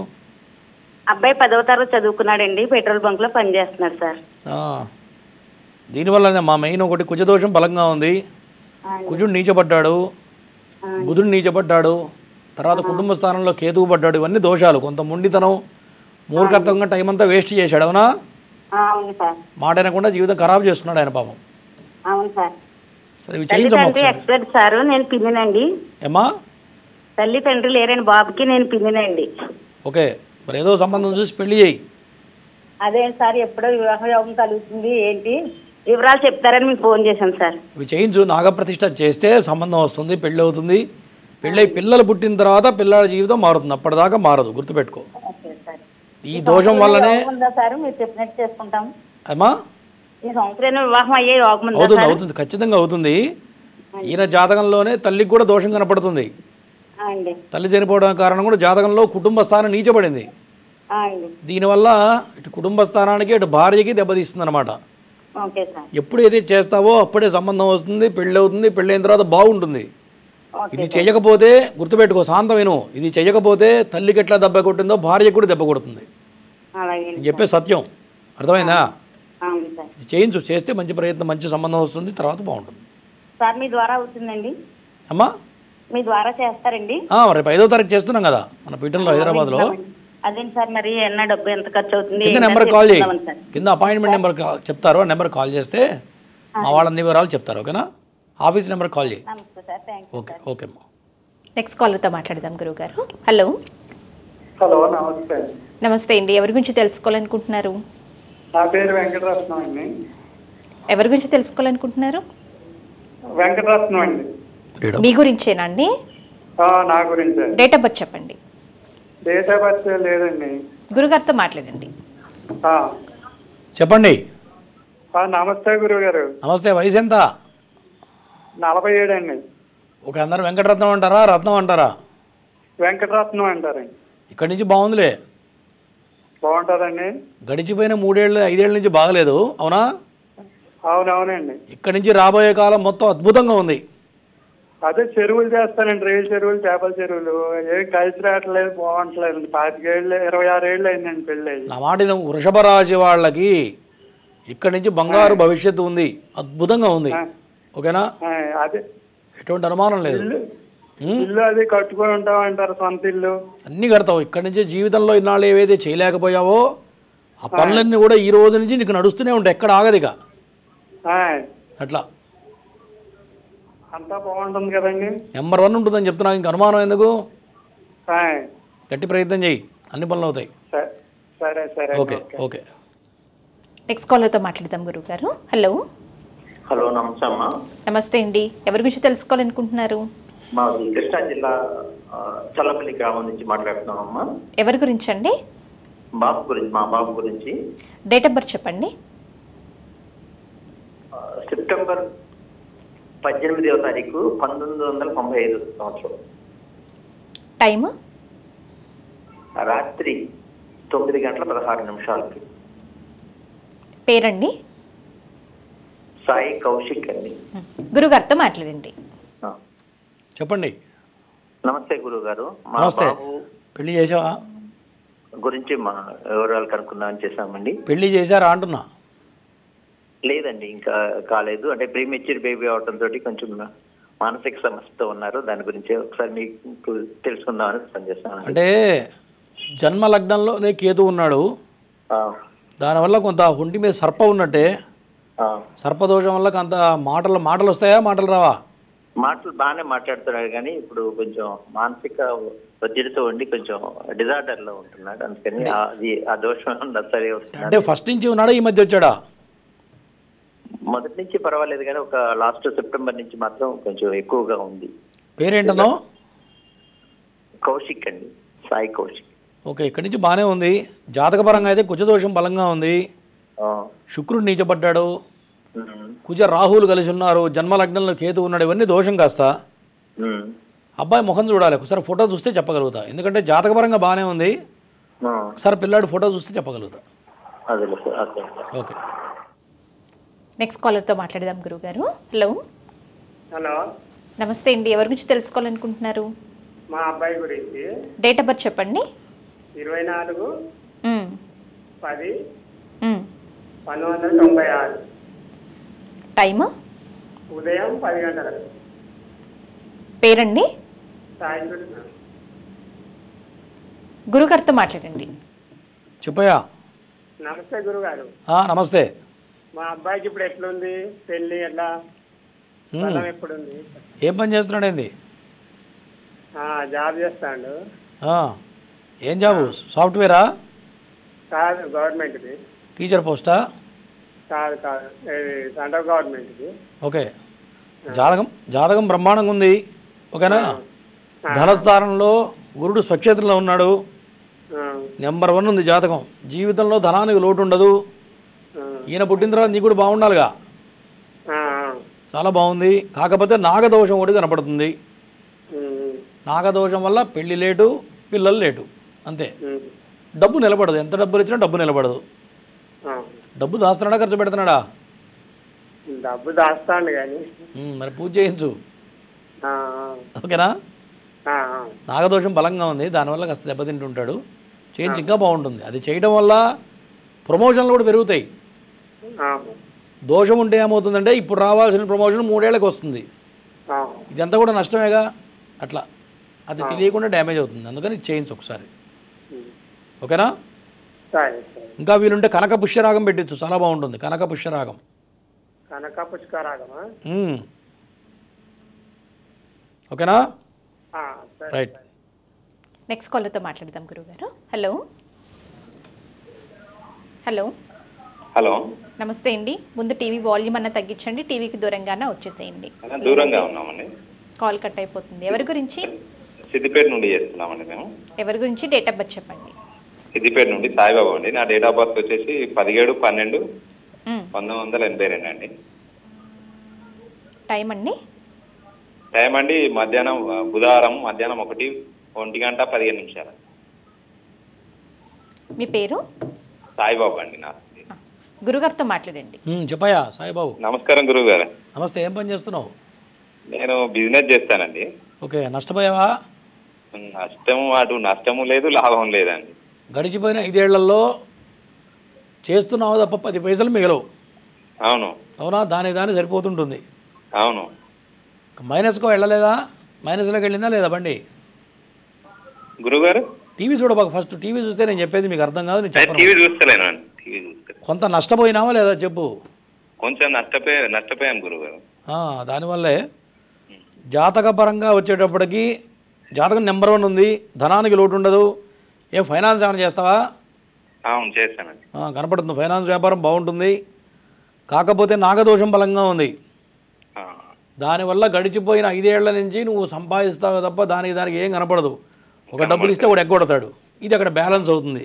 అబ్బాయి 10వ తరగతి చదువుకున్నాడండి, పెట్రోల్ బంక్ లో పనిచేస్తున్నాడు సార్. దీనివల్లనే మా మెయిన్ ఒకటి కుజదోషం బలంగా ఉంది. కుజుడు నీచపడ్డాడు, బుధుడు నీచపడ్డాడు, తర్వాత కుటుంబ స్థానంలో కేతువు పడ్డాడు. ఇవన్నీ దోషాలు. కొంత మొండితనం, మూర్ఖత్వంగా టైం అంతా వేస్ట్ చేశాడు. అవునా? మాట వినకుండా జీవితం ఖరాబ్ చేస్తున్నాడు ఆయన పాపం. అవును సార్. సరే, ఇవి చేయించమ్మా. ఎక్స్పర్ట్ సార్, నేను పిన్నినండి. ఏమ్మా? తల్లి తండ్రి లేరని బాబుకి నేను పిన్నినండి. ఓకే, మరి ఏదో సంబంధం చూసి పెళ్లి చేయి. అదే సార్, ఎప్పుడో వివాహ యోగం కలుగుతుంది ఏంటి వివరాలు చెప్తారని మీకు ఫోన్ చేశాను సార్. ఇవి చేయించు. నాగప్రతిష్ఠ చేస్తే సంబంధం వస్తుంది, పెళ్ళి అవుతుంది. పెళ్ళై పిల్లలు పుట్టిన తర్వాత పిల్లల జీవితం మారుతుంది, అప్పటిదాకా మారదు. గుర్తుపెట్టుకో. ఈ దోషం వల్లనే సార్ మీరు చెప్పినట్టు చేసుకుంటాం. అమ్మా ఈ సంవత్సరం వివాహం అయ్యే యోగం ఉందా అవుతుంది సార్? అవుతుంది ఖచ్చితంగా అవుతుంది. ఈయన జాతకంలోనే తల్లికి కూడా దోషం కనపడుతుంది. అండి తల్లి చనిపోవడం కారణం కూడా జాతకంలో కుటుంబ స్థానం నీచబడింది. అండి దీనివల్ల ఇటు కుటుంబ స్థానానికి ఇటు భార్యకి దెబ్బతీస్తుంది అనమాట. Okay sir. ఎప్పుడు ఏదైతే చేస్తావో అప్పుడే సంబంధం వస్తుంది, పెళ్ళి అవుతుంది, పెళ్ళి అయిన తర్వాత బాగుంటుంది. ఇది చెయ్యకపోతే గుర్తుపెట్టుకో, శాంతం విను, ఇది చెయ్యకపోతే తల్లికి ఎట్లా దెబ్బ కొట్టిందో భార్యకి కూడా దెబ్బ కొడుతుంది. అలాగే నేను చెప్పే సత్యం అర్థమైందా? అవును సార్. ఇది చేయించు, చేస్తే మంచి ప్రయత్నం, మంచి సంబంధం వస్తుంది, తర్వాత బాగుంటుంది. సార్ మీ ద్వారా అవుతుందండి? అమ్మా మీ ద్వారా చేస్తారండి? రేపు 5వ తారీఖు చేస్తున్నాం కదా మన పీఠంలో హైదరాబాద్లో. అదేంటి సార్, మరి ఎన్న డబ్బు ఎంత ఖర్చు అవుతుంది? కింద నెంబర్ కాల్ చేయి, కింద అపాయింట్మెంట్ నెంబర్ చెప్తారు, ఆ నెంబర్ కాల్ చేస్తే మా వాళ్ళ అన్ని వివరాలు చెప్తారు. ఓకేనా? ఆఫీస్ నెంబర్ కాల్ చేయి. నమస్తే సార్. థ్యాంక్ ఓకే ఓకే అమ్మా. నెక్స్ట్ కాలర్తో మాట్లాడదాం గురువుగారు. హలో హలో, నమస్తే. నమస్తే అండి. ఎవరి గురించి తెలుసుకోవాలనుకుంటున్నారు? నా పేరు వెంకటరత్నం అండి. ఎవరి గురించి తెలుసుకోవాలనుకుంటున్నారు? వెంకటరత్నం అండి. మీ గురించేనా అండి? నా గురించి. డేట్ ఆఫ్ బర్త్ చెప్పండి. డేట్ ఆఫ్ బర్త్ లేదండి. గురుగారితో మాట్లాడండి. చెప్పండి. నమస్తే గురుగారు. నమస్తే. వయసు ఎంత? 47 అండి. ఓకే. అందరు వెంకటరత్నం అంటారా, రత్నం అంటారా? వెంకటరత్నం అంటారండి. ఇక్కడి నుంచి బాగుందిలే. బాగుంటుందండి. గడిచిపోయిన 3-5 ఏళ్ళ నుంచి బాగలేదు, అవునా? అవునవునండి. ఇక్కడి నుంచి రాబోయే కాలం మొత్తం అద్భుతంగా ఉంది. అదే చెరువులు చేస్తానండి, రేలు చెరువులు, చేపల చెరువులు. ఏం కలిసి రావట్లేదు, బాగుంటలేదు. 26 ఏళ్ళు అయిందండి పెళ్ళి. నా మాట వృషభ రాశి వాళ్ళకి ఇక్కడి నుంచి బంగారు భవిష్యత్తు ఉంది, అద్భుతంగా ఉంది. ఓకేనా? అదే ఎటువంటి అనుమానం లేదు. ఇల్లు అది కట్టుకొని ఉంటాం అంటారు, సొంత ఇల్లు అన్నీ కడతావు. ఇక్కడి నుంచి జీవితంలో ఇన్నాళ్ళు ఏవైతే చేయలేకపోయావో ఆ పనులన్నీ కూడా ఈ రోజు నుంచి నీకు నడుస్తూనే ఉంటాయి, ఎక్కడ ఆగదిక. అట్లా అంతా బాగుంటుంది కదండి. నెంబర్ 1 ఉంటుందని చెప్తున్నా, ఇంక అనుమానం ఎందుకు? గట్టి ప్రయత్నం చేయి, అన్ని పనులు అవుతాయి. సరే సరే. Okay okay. నెక్స్ట్ కాలర్తో మాట్లాడదాం గురువుగారు. హలో హలో, నమస్తే అమ్మా. నమస్తే అండి. ఎవరి గురించి తెలుసుకోవాలనుకుంటున్నారు? మా కృష్ణా జిల్లా చల్లపల్లి గ్రామం నుంచి మాట్లాడుతున్నామమ్మా. ఎవరి గురించి అండి? బాబు గురించి, మా బాబు గురించి. డేట్ ఆఫ్ బర్త్ చెప్పండి. సెప్టెంబర్ 18వ తారీఖు 1995 సంవత్సరం. టైమ్ రాత్రి 9:16 పేరండి? సాయి కౌశిక్ అండి. గురుగారితో మాట్లాడండి. చెప్పండి. నమస్తే గురువు గారు. మా నమస్తే. బాబు పెళ్లి చేసావా? గురించి మా వివరాలు కనుక్కుందామని చేశామండి. పెళ్లి చేశారా అంటున్నా? లేదండి, ఇంకా కాలేదు. అంటే ప్రీమెచ్యూర్ బేబీ అవడంతో కొంచెం మానసిక సమస్యతో ఉన్నారు. దాని గురించి ఒకసారి మీకు తెలుసుకుందామని ఫోన్ చేస్తాను. అంటే జన్మ లగ్నంలోనే కేతు ఉన్నాడు, దానివల్ల కొంత ఒంటి మీద సర్ప ఉన్నట్టే. సర్పదోషం వల్ల కొంత మాటలు వస్తాయా, మాటలు రావా? మాటలు బాగానే మాట్లాడుతున్నాడు, కానీ ఇప్పుడు కొంచెం మానసిక ఒత్తిడితో ఉండి కొంచెం డిజార్డర్ లో ఉంటున్నాడు. అందుకని అది ఆ దోషం సరే వస్తుంది. అంటే ఫస్ట్ నుంచి ఉన్నాడా, ఈ మధ్య వచ్చాడా? మొదటి నుంచి పర్వాలేదు, కానీ ఒక లాస్ట్ సెప్టెంబర్ నుంచి మాత్రం కొంచెం ఎక్కువగా ఉంది. పేరేంటనో? కౌశిక్ అండి, సాయి కౌశిక్. ఓకే. ఇక్కడి నుంచి బాగానే ఉంది. జాతకపరంగా అయితే కుజదోషం బలంగా ఉంది, శుక్రుడు నీచబడ్డాడు, కుజ రాహువులు కలిసి ఉన్నారు, జన్మలగ్నంలో కేతు ఉన్నాడు, ఇవన్నీ దోషం కాస్త. అబ్బాయి ముఖం చూడాలి, ఒకసారి ఫోటో చూస్తే చెప్పగలుగుతా, ఎందుకంటే జాతకపరంగా బాగానే ఉంది. ఒకసారి పిల్లాడు ఫోటో చూస్తే చెప్పగలుగుతా. ఓకే. నెక్స్ట్ కాలర్తో మాట్లాడదాం గురువుగారు. హలో హలో, నమస్తే అండి. ఎవరి గురించి తెలుసుకోవాలనుకుంటున్నారు? మా అబ్బాయి గురించి. డేట్ ఆఫ్ బర్త్ చెప్పండి. 24/10/1996. టైమ్ ఉదయం 10 గంటలకు. పేరండి? సాయి కృష్ణ. గురుగారితో మాట్లాడండి. చెప్పయా. నమస్తే గురుగారు. నమస్తే. మా అబ్బాయికి ఇప్పుడు ఎట్లుంది పెళ్లి, ఎట్లా బలం ఎప్పుడుంది? ఏం పని చేస్తున్నాడు? ఏంది జాబ్ చేస్తాడు. ఏం జాబు? సాఫ్ట్వేరా? కాదు, గవర్నమెంట్ది. టీచర్ పోస్టా? కాదు కాదు, సెంట్రల్ గవర్నమెంట్ది. ఓకే. జాతకం బ్రహ్మాండంగా ఉంది. ఓకేనా? ధనస్థానంలో గురుడు స్వక్షేత్రంలో ఉన్నాడు, నెంబర్ 1 ఉంది జాతకం. జీవితంలో ధనానికి లోటు ఉండదు. ఈయన పుట్టిన తర్వాత నీకు కూడా బాగుండాలిగా. చాలా బాగుంది. కాకపోతే నాగదోషం ఒకటి కనపడుతుంది. నాగదోషం వల్ల పెళ్లి లేటు, పిల్లలు లేటు, అంతే. డబ్బు నిలబడదు. ఎంత డబ్బులు ఇచ్చినా డబ్బు నిలబడదు. డబ్బు దాస్తున్నాడా ఖర్చు పెడుతున్నాడా? డబ్బు దాస్తాను కానీ మరి పూజ చేయించు. ఓకేనా? నాగదోషం బలంగా ఉంది, దానివల్ల కాస్త దెబ్బతింటుంటాడు. చేయించి ఇంకా బాగుంటుంది. అది చేయడం వల్ల ప్రమోషన్లు కూడా పెరుగుతాయి. దోషం ఉంటే ఏమవుతుందంటే ఇప్పుడు రావాల్సిన ప్రమోషన్ 3 ఏళ్ళకి వస్తుంది. ఇదంతా కూడా నష్టమేగా. అట్లా అది తెలియకుండా డ్యామేజ్ అవుతుంది. అందుకని చేయించు ఒకసారి. ఓకేనా? ఇంకా వీలుంటే కనక పుష్యరాగం పెట్టించు, చాలా బాగుంటుంది. కనక పుష్యరాగం. ఓకేనా? రైట్. నెక్స్ట్ కాలర్తో మాట్లాడదాం గురుగారు. హలో హలో హలో, నమస్తే అండి. ముందు టీవీ వాల్యూమ్ అన్న తగ్గించండి, టీవీకి దూరంగానే వచ్చేసేయండి. దూరంగా ఉన్నామండి. కాల్ కట్ అయిపోతుంది. ఎవరి గురించి? సిద్దిపేట నుండి చేస్తున్నామండి మేము. ఎవరి గురించి? డేట్ ఆఫ్ బర్త్ చెప్పండి. సిద్దిపేట నుండి సాయిబాబా అండి. నా డేట్ ఆఫ్ బర్త్ వచ్చేసి 17/12/1982 అండి. టైం అండి? టైం అండి మధ్యాహ్నం, బుధవారం మధ్యాహ్నం 1:15 మీ పేరు? సాయిబాబా అండి. నా గురుగారితో మాట్లాడండి. చెప్పయ్యా సాయిబాబు. నమస్కారం గురుగారు. నమస్తే. ఏం పని చేస్తున్నావు? నేను బిజినెస్ చేస్తానండి. ఓకే. నష్టపోయావా? నష్టము లేదు, లాభం లేదండి. గడిచిపోయిన 5 ఏళ్లలో చేస్తున్నావు తప్ప 10 పైసలు మిగలవు. అవును. అవునా? దాని సరిపోతుంటుంది. అవును. మైనస్కో వెళ్ళలేదా? మైనస్లోకి వెళ్ళిందా లేదా బండి? గురుగారు టీవీ చూడబాక. ఫస్ట్ టీవీ చూస్తే నేను చెప్పేది మీకు అర్థం కాదు. నేను చెప్పను. టీవీ చూస్తలేనండి. కొంత నష్టపోయినావా లేదా చెప్పు. కొంచెం నష్టపోయాను గురుగారు. దానివల్లే జాతకపరంగా వచ్చేటప్పటికి జాతకం నెంబర్ 1 ఉంది. ధనానికి లోటు ఉండదు. ఏం ఫైనాన్స్ ఏమైనా చేస్తావా? అవును, చేస్తానండి. కనపడుతుంది. ఫైనాన్స్ వ్యాపారం బాగుంటుంది. కాకపోతే నాగదోషం బలంగా ఉంది. దానివల్ల గడిచిపోయిన 5 ఏళ్ల నుంచి నువ్వు సంపాదిస్తావు తప్ప దానికి ఏం కనపడదు. ఒక డబ్బులు ఇస్తే ఒకటి ఎగ్గొడతాడు. ఇది అక్కడ బ్యాలెన్స్ అవుతుంది.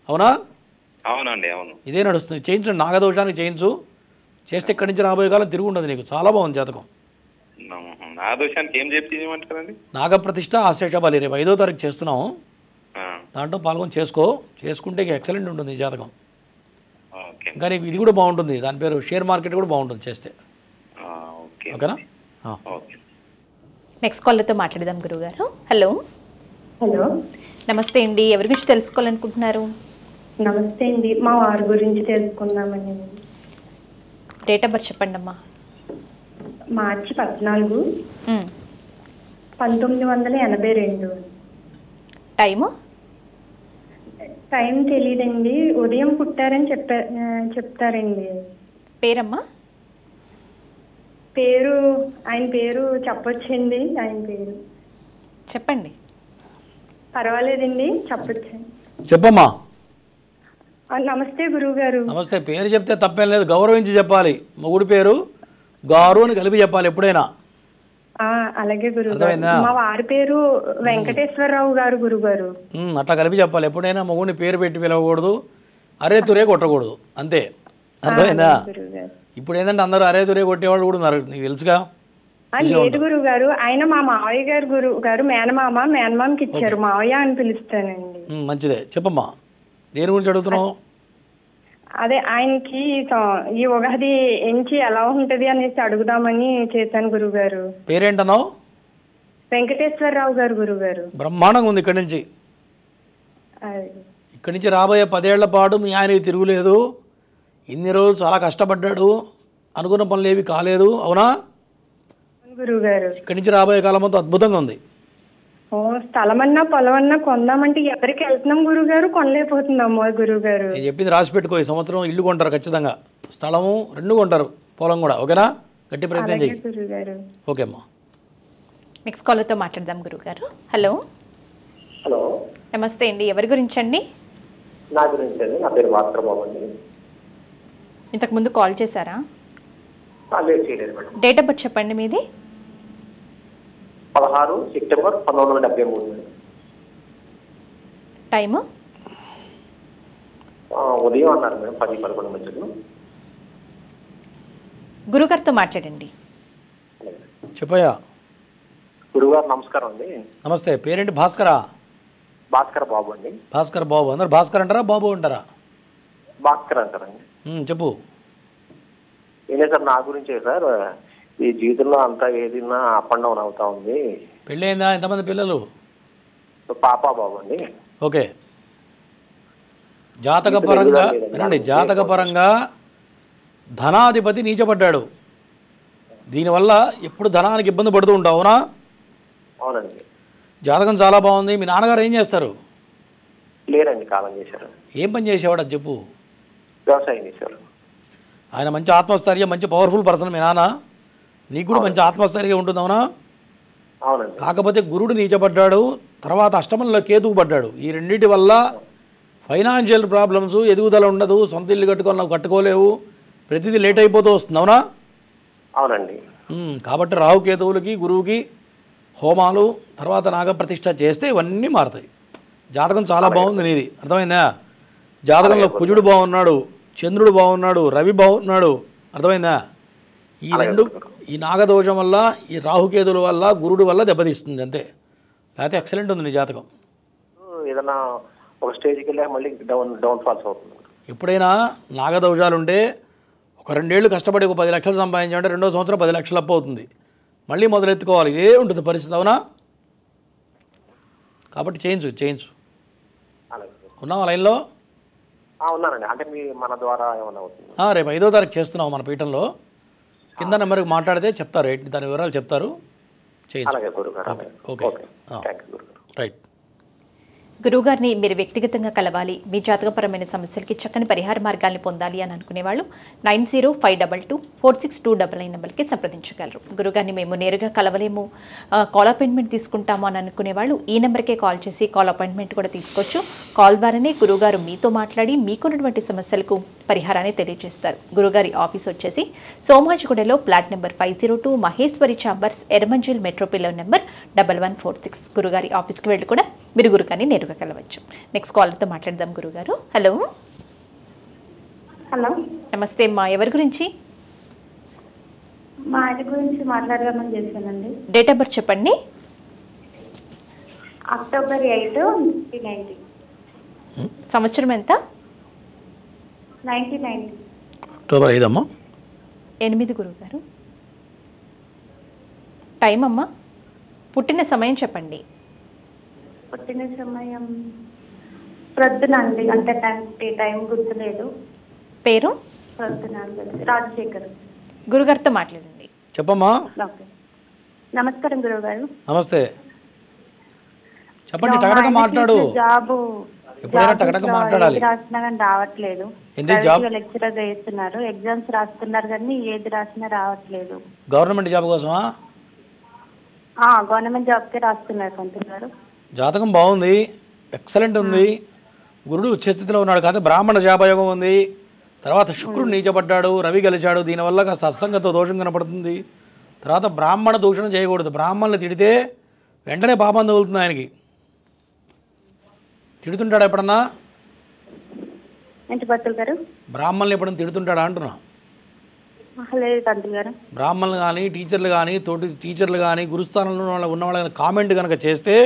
అవునా? అవునండి. అవును. ఇదే నడుస్తుంది. చేయించండి. నాగదోషానికి చేయించు. చేస్తే ఇక్కడి నుంచి రాబోయే కాలం తిరిగి ఉండదు నీకు. చాలా బాగుంది జాతకం. నాగదోషానికి ఏం చెప్పమంటారండి? నాగప్రతిష్ఠ, ఆశ్లేష బలి రేపు 5వ తారీఖు చేస్తున్నాము. దాంట్లో పాల్గొని చేసుకుంటే ఎక్సలెంట్ ఉంటుంది ఈ జాతకం. ఇంకా నీకు ఇది కూడా బాగుంటుంది. దాని పేరు షేర్ మార్కెట్ కూడా బాగుంటుంది చేస్తే. ఓకేనా? నెక్స్ట్ కాలర్తో మాట్లాడదాం గురుగారు. హలో హలో, నమస్తే అండి. ఎవరి గురించి తెలుసుకోవాలనుకుంటున్నారు? నమస్తే అండి. మా వారి గురించి తెలుసుకుందామని. డేట్ ఆఫ్ బర్త్ చెప్పండి అమ్మా. మార్చి 14, 1982. టైము? టైం తెలియదండి. ఉదయం పుట్టారని చెప్తారండి. పేరమ్మా? ఆయన పేరు చెప్పొచ్చండి. ఆయన పేరు చెప్పండి. పర్వాలేదండి, చెప్పొచ్చు. చెప్పమ్మా. నమస్తే గురువు గారు. నమస్తే. పేరు చెప్తే తప్పేం లేదు. గౌరవించి చెప్పాలి. మొగుడి పేరు గారు అని కలిపి చెప్పాలి ఎప్పుడైనా. అలాగే గురుగారు. మా వారి పేరు వెంకటేశ్వరరావు గారు గురుగారు. అట్లా కలిపి చెప్పాలి. ఎప్పుడైనా మొగుడిని పేరు పెట్టి పిలవకూడదు. అరే తురే కొట్టకూడదు. అంతే. అర్థమైందా? ఇప్పుడు ఏంటంటే అందరూ అరే తురే కొట్టేవాళ్ళు కూడా ఉన్నారు. నీకు తెలుసుగా. లేదు గురువు గారు. ఆయన మా మావయ్య గారు గురువు గారు. మేనమామకి ఇచ్చారు. మావయ్య అని పిలుస్తానండి. మంచిదే. చెప్పమ్మా. దేని గురించి అడుగుతున్నావు? అదే ఆయనకి ఈ ఉగాది ఎంచి ఎలా ఉంటది అనేసి అడుగుదామని చేశాను గురువు గారు. పేరేంటన్నావు? వెంకటేశ్వరరావు గారు గురువు గారు. బ్రహ్మాండంగా ఉంది. ఇక్కడి నుంచి రాబోయే 10 ఏళ్ల పాటు మీ ఆయనకి తిరుగులేదు. ఇన్ని రోజులు చాలా కష్టపడ్డాడు. అనుకున్న పనులు ఏవి కాలేదు. అవునా గురువు గారు? ఇక్కడి నుంచి రాబోయే కాలం అంతా అద్భుతంగా ఉంది. స్థలమన్నా పొలమన్నా కొందామంటే ఎవరికి వెళ్తున్నాం గురువు గారు, కొనలేకపోతున్నాము గురువు గారు. నేను చెప్పింది రాసి పెట్టుకో. ఈ సంవత్సరం ఇల్లు కొంటారు ఖచ్చితంగా. స్థలము 2 కొంటారు, పొలం కూడా. ఓకేనా? గట్టి ప్రయత్నం చేయి. ఓకే అమ్మా. నెక్స్ట్ కాలర్తో మాట్లాడదాం గురుగారు. హలో హలో, నమస్తే అండి. ఎవరి గురించి అండి? నా గురించి అండి. నా పేరు భాస్కరబాబు అండి. ఇంతకుముందు కాల్ చేశారా? డేట్ ఆఫ్ బర్త్ చెప్పండి మీది. 16 సెప్టెంబర్ 1973. టైము ఉదయం అన్నారు మేడం 10-11 మధ్యలో. గురుగారితో మాట్లాడండి. చెప్పయ్యా. గురుగారు నమస్కారం అండి. నమస్తే. పేరేంటి? భాస్కరా? భాస్కర్ బాబు అండి. భాస్కర్ బాబు. అందరు భాస్కర్ అంటారా బాబు అంటారా? భాస్కర్ అంటారండి. చెప్పు. ఏలే సార్, నా గురించే సార్. ఈ జీవితంలో అంతా ఏదైనా అప్ అండ్ డౌన్ అవుతా ఉంది. పెళ్ళి అయిందా? ఎంతమంది పిల్లలు? పాప బాబు అండి. ఓకే. జాతకపరంగా వినండి, జాతకపరంగా ధనాధిపతి నీచపడ్డాడు. దీనివల్ల ఎప్పుడు ధనానికి ఇబ్బంది పడుతూ ఉంటావు. అవునా? అవునండి. జాతకం చాలా బాగుంది. మీ నాన్నగారు ఏం చేస్తారు? లేరండి, కాలం చేశారు. ఏం పని చేసేవాడు అది చెప్పు. వ్యవసాయం చేశారు. ఆయన మంచి ఆత్మస్థైర్యం, మంచి పవర్ఫుల్ పర్సన్ మీ నాన్న. నీకు కూడా మంచి ఆత్మస్థైర్యం ఉంటుంది. అవునా? అవునండి. కాకపోతే గురుడు నీచపడ్డాడు, తర్వాత అష్టమంలో కేతువు పడ్డాడు. ఈ రెండింటి వల్ల ఫైనాన్షియల్ ప్రాబ్లమ్స్, ఎదుగుదల ఉండదు, సొంత ఇల్లు కట్టుకోలేవు, ప్రతిదీ లేట్ అయిపోతూ వస్తుంది. అవునా? అవునండి. కాబట్టి రాహుకేతువులకి గురువుకి హోమాలు, తర్వాత నాగప్రతిష్ఠ చేస్తే ఇవన్నీ మారుతాయి. జాతకం చాలా బాగుంది నీది. అర్థమైందా? జాతకంలో కుజుడు బాగున్నాడు, చంద్రుడు బాగున్నాడు, రవి బాగున్నాడు. అర్థమైందా? ఈ రెండు, ఈ నాగదోషం వల్ల, ఈ రాహుకేతువుల వల్ల, గురుడు వల్ల దెబ్బతీస్తుంది అంతే. లేకపోతే ఎక్సలెంట్ ఉంది నీ జాతకం. ఏదైనా ఒక స్టేజ్కి వెళ్ళాక మళ్ళీ డౌన్ ఫాల్స్ అవుతుంది. ఎప్పుడైనా నాగదోషాలు ఉంటే ఒక 2 ఏళ్ళు కష్టపడి ఒక 10 లక్షలు సంపాదించాలంటే 2వ సంవత్సరం 10 లక్షలు అప్పు అవుతుంది. మళ్ళీ మొదలెత్తుకోవాలి. ఇదే ఉంటుంది పరిస్థితి. అవునా? కాబట్టి చేయించు. ఉన్నావా లైన్లో? ఉన్నానండి. అంటే మన ద్వారా ఏమైనా అవుతుంది? రేపు 5వ తారీఖు చేస్తున్నావు మన పీఠంలో. కింద నెంబర్కి మాట్లాడితే చెప్తారు, దాని వివరాలు చెప్తారు. చేయించు. ఓకే. రైట్. గురువుగారిని మీరు వ్యక్తిగతంగా కలవాలి, మీ జాతకపరమైన సమస్యలకి చక్కని పరిహార మార్గాల్ని పొందాలి అని అనుకునేవాళ్ళు 9052246299 నెంబర్కి సంప్రదించగలరు. గురువుగారిని మేము నేరుగా కలవలేము, కాల్ అపాయింట్మెంట్ తీసుకుంటాము అని అనుకునేవాళ్ళు ఈ నెంబర్కే కాల్ చేసి కాల్ అపాయింట్మెంట్ కూడా తీసుకోవచ్చు. కాల్ ద్వారానే గురువుగారు మీతో మాట్లాడి మీకున్నటువంటి సమస్యలకు పరిహారాన్ని తెలియజేస్తారు. గురుగారి ఆఫీస్ వచ్చేసి సోమాజిగూడలో plot number 502, Maheshwari chambers, Erramanzil metro pillar number 1146. గురుగారి ఆఫీస్కి వెళ్ళి కూడా మీరు గురుగారిని నేరుగా కలవచ్చు. నెక్స్ట్ కాలర్తో మాట్లాడదాం. గురుగారు హలో. హలో, నమస్తే అమ్మా. ఎవరి గురించి? మా ఆయన గురించి మాట్లాడదామని చేశానండి. డేట్ ఆఫ్ బర్త్ చెప్పండి. అక్టోబర్ 8, 1990. సంవత్సరం ఎంత? 1990. అక్టోబర్ 5 అమ్మా. 8 గురువుగారు. టైం అమ్మా, పుట్టిన సమయం చెప్పండి. పుట్టిన సమయం ప్రొద్దున అండి, అంటే టైం గుర్తులేదు. పేరు? ప్రొద్దున రాజశేఖర్. గురుగారితో మాట్లాడండి. చెప్పమ్మా. నమస్కారం గురువుగారు. నమస్తే. చెప్పండి, టకటక మాట్లాడు. జాబు ఎప్పుడైనా టకటక మాట్లాడాలి. రాసినా కానీ రావట్లేదు. లెక్చరర్ చేస్తున్నారు, ఎగ్జామ్స్ రాస్తున్నారు కానీ ఏది రాసినా రావట్లేదు. గవర్నమెంట్ జాబ్ కోసమా? గవర్నమెంట్ జాబ్కే రాస్తున్నారు పంతులు గారు. జాతకం బాగుంది, ఎక్సలెంట్ ఉంది. గురుడు ఉచ్చస్థితిలో ఉన్నాడు కాదు, బ్రాహ్మణ శాపయోగం ఉంది. తర్వాత శుక్రుడు నీచపడ్డాడు, రవి గెలిచాడు. దీనివల్ల కాస్త అస్తంగతో దోషం కనపడుతుంది. తర్వాత బ్రాహ్మణ దూషణ చేయకూడదు. బ్రాహ్మణులు తిడితే వెంటనే పాపం తగులుతుంది ఆయనకి. తిడుతుంటాడు ఎప్పుడన్నా? బ్రాహ్మణులు ఎప్పుడన్నా తిడుతుంటాడా అంటున్నా? బ్రాహ్మణులు కానీ టీచర్లు కానీ తోటి టీచర్లు కానీ గురుస్థానంలో ఉన్న వాళ్ళని కామెంట్ కనుక చేస్తే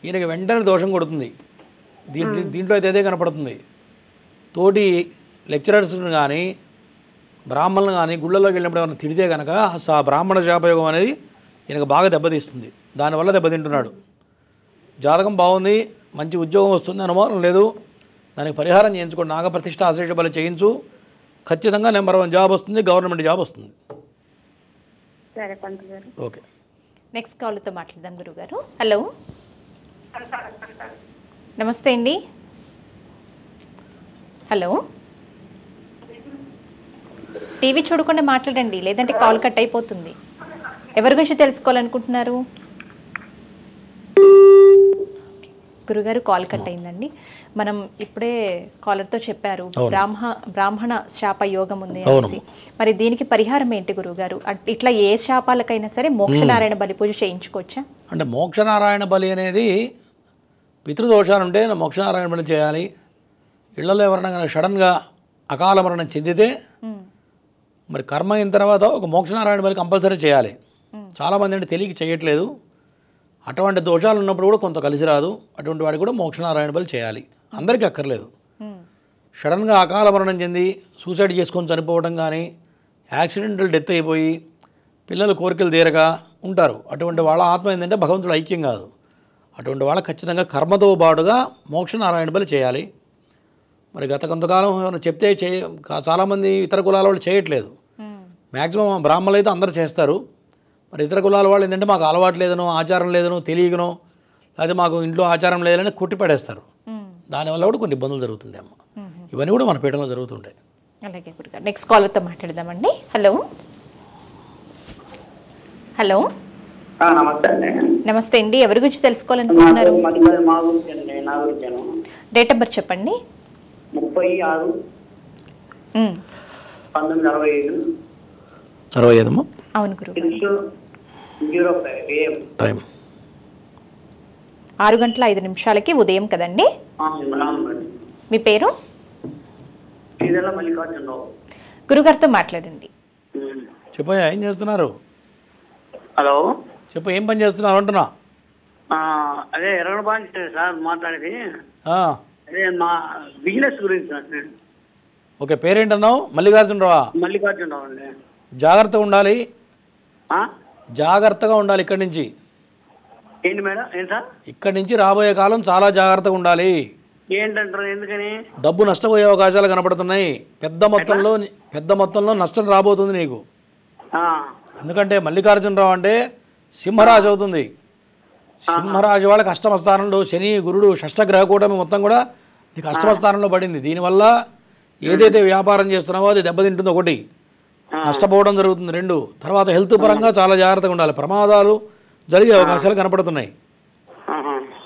ఈయనకి వెంటనే దోషం కొడుతుంది. దీంట్లో అయితే అదే కనపడుతుంది. తోటి లెక్చరర్స్ని కానీ బ్రాహ్మణులు కానీ గుళ్ళలోకి వెళ్ళినప్పుడు ఏమైనా తిడితే కనుక ఆ బ్రాహ్మణ శాపయోగం అనేది ఈయనకు బాగా దెబ్బతీస్తుంది. దానివల్ల దెబ్బతింటున్నాడు. జాతకం బాగుంది, మంచి ఉద్యోగం వస్తుంది, అనుమానం లేదు. దానికి పరిహారం చేయించుకోండి. నాగప్రతిష్ఠ అశేష బలి చేయించు, ఖచ్చితంగా నెంబర్ 1 జాబ్ వస్తుంది, గవర్నమెంట్ జాబ్ వస్తుంది. ఓకే. నెక్స్ట్ కాల్తో మాట్లాడదాం గురుగారు. హలో, నమస్తే అండి. హలో, టీవీ చూడకుండా మాట్లాడండి, లేదంటే కాల్ కట్ అయిపోతుంది. ఎవరి గురించి తెలుసుకోవాలనుకుంటున్నారు? గురుగారు కాల్ కట్ అయిందండి. మనం ఇప్పుడే కాలర్తో చెప్పారు బ్రాహ్మణ శాప యోగం ఉంది అనేసి. మరి దీనికి పరిహారం ఏంటి గురుగారు? ఇట్లా ఏ శాపాలకైనా సరే మోక్షనారాయణ బలి పూజ చేయించుకోవచ్చా? అంటే మోక్షనారాయణ బలి అనేది పితృదోషాలు ఉంటే మోక్షనారాయణ బలి చేయాలి. ఇళ్లలో ఎవరైనా కానీ సడన్గా అకాల మరణం చెందితే మరి కర్మ అయిన తర్వాత ఒక మోక్షనారాయణ బలి కంపల్సరీ చేయాలి. చాలామంది అంటే తెలియక చేయట్లేదు. అటువంటి దోషాలు ఉన్నప్పుడు కూడా కొంత కలిసి రాదు. అటువంటి వాడికి కూడా మోక్షనారాయణ బలి చేయాలి. అందరికీ అక్కర్లేదు. సడన్గా అకాల మరణం చెంది సూసైడ్ చేసుకొని చనిపోవడం కానీ, యాక్సిడెంటల్ డెత్ అయిపోయి పిల్లలు కోరికలు తీరక ఉంటారు. అటువంటి వాళ్ళ ఆత్మ ఏంటంటే భగవంతుడు ఐక్యం కాదు. అటువంటి వాళ్ళ ఖచ్చితంగా కర్మతో పాటుగా మోక్షనారాయణ బలి చేయాలి. మరి గత కొంతకాలం చెప్తే చాలామంది ఇతర కులాల వాళ్ళు చేయట్లేదు. మ్యాక్సిమం బ్రాహ్మణులు అయితే అందరూ చేస్తారు. మరి ఇతర కులాల వాళ్ళు ఏంటంటే మాకు అలవాటు లేదనో, ఆచారం లేదనో, తెలియకనో, లేదా మాకు ఇంట్లో ఆచారం లేదని కొట్టిపడేస్తారు. దానివల్ల కూడా కొన్ని ఇబ్బందులు జరుగుతుండే అమ్మ. ఇవన్నీ కూడా మన పీఠంలో జరుగుతుంటాయి. అలాగే గురుగారు, నెక్స్ట్ కాలర్తో మాట్లాడదామండి. హలో హలో నమస్తే అండి. నమస్తే అండి, ఎవరి గురించి తెలుసుకోవాలనుకుంటున్నారు? మా గురించి అండి, నా గురించి. డేట్ ఆఫ్ బర్త్ చెప్పండి. 36/1965. అవును గురువు. 6:05 టైం 6:05 ఉదయం కదండి? మీ పేరు? గురుగారితో మాట్లాడండి. చెప్పయ్యా, ఏం చేస్తున్నారు? హలో, చెప్పు, ఏం పని చేస్తున్నారు అంటున్నా? అదే ఎర్రబాన్ సార్ మాట్లాడేది. అదే మా బిజినెస్ గురించి సార్. ఓకే, పేరేంటన్నావు? మల్లికార్జునరావా? మల్లికార్జునరావు అండి. జాగ్రత్తగా ఉండాలి, జాగ్రత్తగా ఉండాలి. ఇక్కడి నుంచి ఏంటి మేడం? ఏంటి సార్? ఇక్కడి నుంచి రాబోయే కాలం చాలా జాగ్రత్తగా ఉండాలి. ఏంటంటారు? ఎందుకని? డబ్బు నష్టపోయే అవకాశాలు కనపడుతున్నాయి. పెద్ద మొత్తంలో నష్టం రాబోతుంది నీకు. ఎందుకంటే మల్లికార్జునరావు అంటే సింహరాజు అవుతుంది. సింహరాజు వాళ్ళకి అష్టమ స్థానంలో శని, గురుడు, షష్టగ్రహ కూటమి మొత్తం కూడా నీకు అష్టమ స్థానంలో పడింది. దీనివల్ల ఏదైతే వ్యాపారం చేస్తున్నావో అది దెబ్బతింటుందో, ఒకటి నష్టపోవడం జరుగుతుంది, 2 తర్వాత హెల్త్ పరంగా చాలా జాగ్రత్తగా ఉండాలి. ప్రమాదాలు జరిగే అవకాశాలు కనపడుతున్నాయి.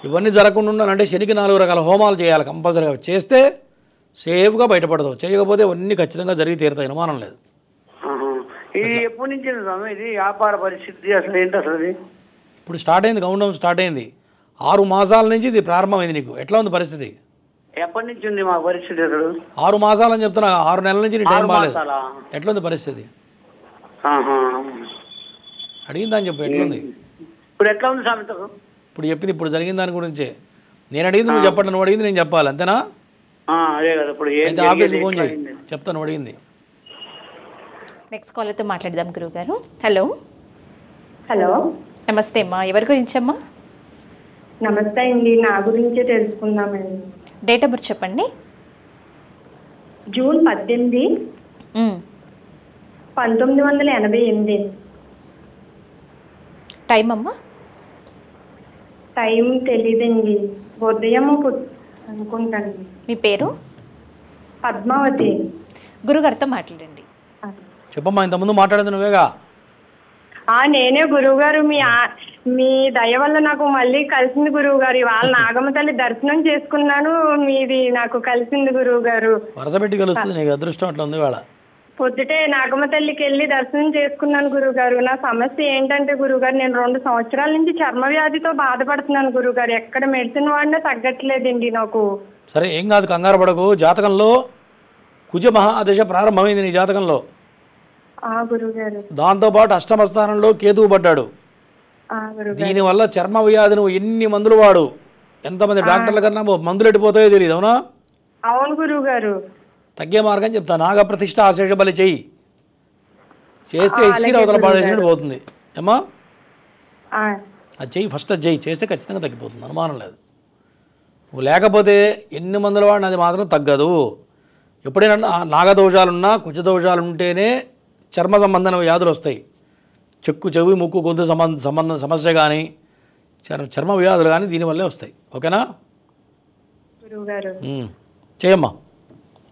ఇవన్నీ జరగకుండా ఉండాలంటే శనికి 4 రకాల హోమాలు చేయాలి కంపల్సరీగా. చేస్తే సేఫ్గా బయటపడతావు. చేయకపోతే ఇవన్నీ ఖచ్చితంగా జరిగి తీరుతాయి, అనుమానం లేదు. ఇది ఎప్పటి నుంచి ఇది వ్యాపార పరిస్థితి అసలు ఏంటి? అసలు ఇప్పుడు స్టార్ట్ అయింది, కౌంట్ డౌన్ స్టార్ట్ అయింది. 6 మాసాల నుంచి ఇది ప్రారంభమైంది. నీకు ఎట్లా ఉంది పరిస్థితి? ఎప్పటి నుంచి ఉంది మా పరిస్థితి? అసలు 6 మాసాలని చెప్తున్నా, 6 నెలల నుంచి నీ టైం బాగాలేదు. ఎట్లా ఉంది పరిస్థితి? అడిగిందని చెప్పు, ఎట్లుంది ఇప్పుడు? ఎట్లా ఉంది సామెత? ఇప్పుడు చెప్పింది ఇప్పుడు జరిగిన దాని గురించే. నేను అడిగింది నువ్వు చెప్పండి, నువ్వు అడిగింది నేను చెప్పాలి, అంతేనా? అయితే ఆఫీస్కి ఫోన్ చేయి, చెప్తాను నువ్వు అడిగింది. నెక్స్ట్ కాలర్తో మాట్లాడదాం గురువు గారు. హలో హలో, నమస్తే అమ్మా, ఎవరి గురించి అమ్మా? నమస్తే అండి, నా గురించే తెలుసుకుందామండి. డేట్ ఆఫ్ బర్త్ చెప్పండి. జూన్ 18, 1988. టైం అమ్మా? టైం తెలీదండి, ఉదయం అనుకుంటాను. మీ పేరు? పద్మావతి. గురుగారితో మాట్లాడండి. చెప్పమ్మా, ఇంతకుముందు మాట్లాడింది నువ్వేగా? నేనే గురువు గారు. మీ దయ వల్ల నాకు మళ్ళీ కలిసింది గురువు గారు. ఇవాళ నాగమ్మ తల్లి దర్శనం చేసుకున్నాను, మీది నాకు కలిసింది గురువు గారు. వరుస పెట్టి కలుస్తుంది, నీకు అదృష్టం అట్లా ఉంది. వాళ్ళ పొద్దుటే నాగమ్మ తల్లికి వెళ్ళి దర్శనం చేసుకున్నాను గురువు గారు. నా సమస్య ఏంటంటే గురువు గారు, నేను 2 సంవత్సరాల నుంచి చర్మ వ్యాధితో బాధపడుతున్నాను గురువు గారు. ఎక్కడ మెడిసిన్ వాడినా తగ్గట్లేదండి నాకు. సరే, ఏం కాదు, కంగారు పడకు. జాతకంలో కుజ మహాదశ ప్రారంభమైంది నీ జాతకంలో. గురుగారు, దాంతోపాటు అష్టమ స్థానంలో కేతువు పడ్డాడు. దీనివల్ల చర్మ వ్యాధి నువ్వు ఎన్ని మందులు వాడు, ఎంతమంది డాక్టర్ల కన్నా మందులు ఎట్టిపోతాయో తెలియదు, అవునా? అవును గురువు గారు. తగ్గే మార్గం చెప్తా. నాగప్రతిష్ఠ ఆశేష బలి చెయ్యి. చేస్తే ఇచ్చి అవతల పాడేసినట్టు పోతుంది ఏమా. అది చెయ్యి, ఫస్ట్ అది చెయ్యి. చేస్తే ఖచ్చితంగా తగ్గిపోతుంది, అనుమానం లేదు. నువ్వు లేకపోతే ఎన్ని మందులు వాడినా అది మాత్రం తగ్గదు. ఎప్పుడైనా నాగదోషాలున్నా, కుజదోషాలు ఉంటేనే చర్మ సంబంధమైన వ్యాధులు వస్తాయి. చెక్కు, చెవి, ముక్కు, గొంతు సంబంధం సమస్య కానీ, చర్మ వ్యాధులు కానీ దీనివల్లే వస్తాయి. ఓకేనా? గురువుగారు చేయమ్మా.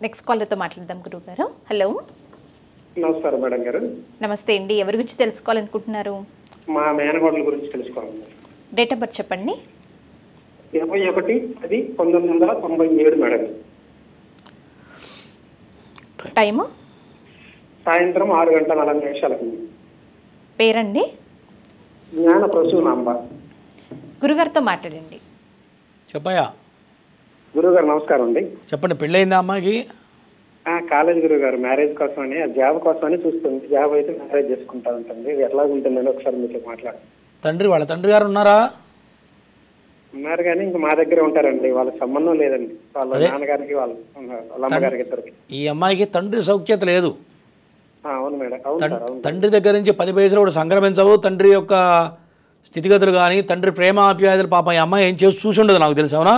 నెక్స్ట్ కాలర్తో మాట్లాడదాం గురువు గారు. హలో, నమస్కారం మేడం గారు. నమస్తే అండి, ఎవరి గురించి తెలుసుకోవాలనుకుంటున్నారు? మా మేనగోడల గురించి తెలుసుకోవాలి. డేట్ ఆఫ్ బర్త్ చెప్పండి. 21/10/1997 మేడం. టైము? సాయంత్రం 6:40 పేరండి? జ్ఞాన ప్రసూనాంబ. గురుగారితో మాట్లాడండి. చెప్పయ్యా. గురువుగారు నమస్కారం అండి. చెప్పండి, పెళ్ళయిందా అమ్మాయికి? కాలేజ్ గురువుగారు మ్యారేజ్ కోసమని, జాబ్ కోసమని చూస్తుంది. జాబ్ అయితే మ్యారేజ్ చేసుకుంటా ఉంటుంది. ఎట్లా ఉంటుందని ఒకసారి మీతో మాట్లాడు. వాళ్ళ తండ్రి గారు ఉన్నారా? ఉన్నారు కానీ ఇంకా మా దగ్గర ఉంటారండి. వాళ్ళకి సంబంధం లేదండి. వాళ్ళ నాన్నగారికి వాళ్ళ అమ్మగారికి ఇద్దరికి. ఈ అమ్మాయికి తండ్రి సౌఖ్యత లేదు. అవును మేడం. అవును సార్. అవును. తండ్రి దగ్గర నుంచి 10 పైసలు కూడా సంక్రమించవు. తండ్రి యొక్క స్థితిగతులు కానీ, తండ్రి ప్రేమ ఆప్యాయతలు పాపం ఈ అమ్మాయి ఏం చేసి చూసి ఉండదు నాకు తెలుసు. అవునా?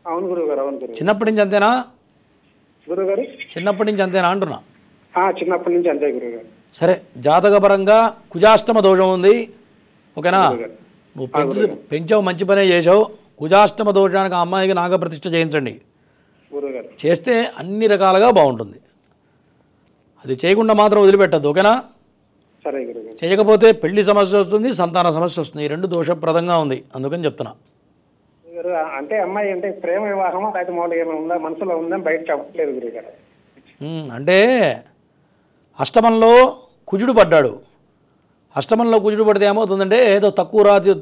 అవును గురువుగారు. అవును గురువు. చిన్నప్పటి నుంచి అంతేనా గురువుగారు? చిన్నప్పటి నుంచి అంతేనా అంటున్నా. చిన్నప్పటి నుంచి అంతే గురువుగారు. సరే, జాతకపరంగా కుజాష్టమ దోషం ఉంది. ఓకేనా? నువ్వు పెంచావు, మంచి పనే చేసావు. కుజాష్టమ దోషానికి ఆ అమ్మాయికి నాగప్రతిష్ఠ చేయించండి. చేస్తే అన్ని రకాలుగా బాగుంటుంది. అది చేయకుండా మాత్రం వదిలిపెట్టద్దు. ఓకేనా? సరే గురువు. చేయకపోతే పెళ్లి సమస్య వస్తుంది, సంతాన సమస్య వస్తుంది. ఈ రెండు దోషప్రదంగా ఉంది, అందుకని చెప్తున్నా. అంటే అమ్మాయి అంటే ప్రేమ వివాహమా లేకపోతే మామూలుగా ఏమైనా ఉందా, మనసులో ఉందని బయట చెప్పట్లేదు గురుగారు. అంటే అష్టమంలో కుజుడు పడ్డాడు. అష్టమంలో కుజుడు పడితే ఏమవుతుందంటే ఏదో తక్కువ రాతి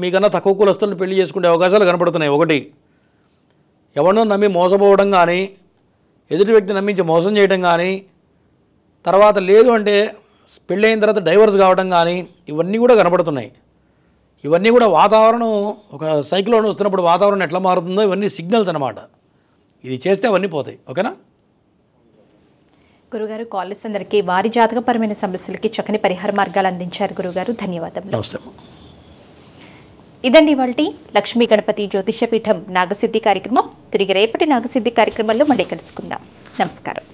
మీకన్నా తక్కువ కులస్తులను పెళ్లి చేసుకునే అవకాశాలు కనపడుతున్నాయి. ఒకటి, ఎవరినో నమ్మి మోసపోవడం కానీ, ఎదుటి వ్యక్తి నమ్మించి మోసం చేయడం కానీ, తర్వాత లేదు అంటే పెళ్ళైన తర్వాత డైవర్స్ కావడం కానీ, ఇవన్నీ కూడా కనపడుతున్నాయి. ఇవన్నీ కూడా వాతావరణం, ఒక సైక్లోన్ వస్తున్నప్పుడు వాతావరణం ఎట్లా మారుతుందో ఇవన్నీ సిగ్నల్స్ అన్నమాట. ఇది చేస్తే అవన్నీ పోతాయి. ఓకేనా? గురుగారు, కాలర్స్ అందరికీ వారి జాతకపరమైన సమస్యలకి చక్కని పరిహార మార్గాలు అందించారు గురుగారు. ధన్యవాదాలు. నమస్తే. ఇదండి ఇవాల్టి లక్ష్మీ గణపతి జ్యోతిష పీఠం నాగసిద్ధి కార్యక్రమం. తిరిగి రేపటి నాగసిద్ధి కార్యక్రమంలో మళ్ళీ కలుసుకుందాం. నమస్కారం.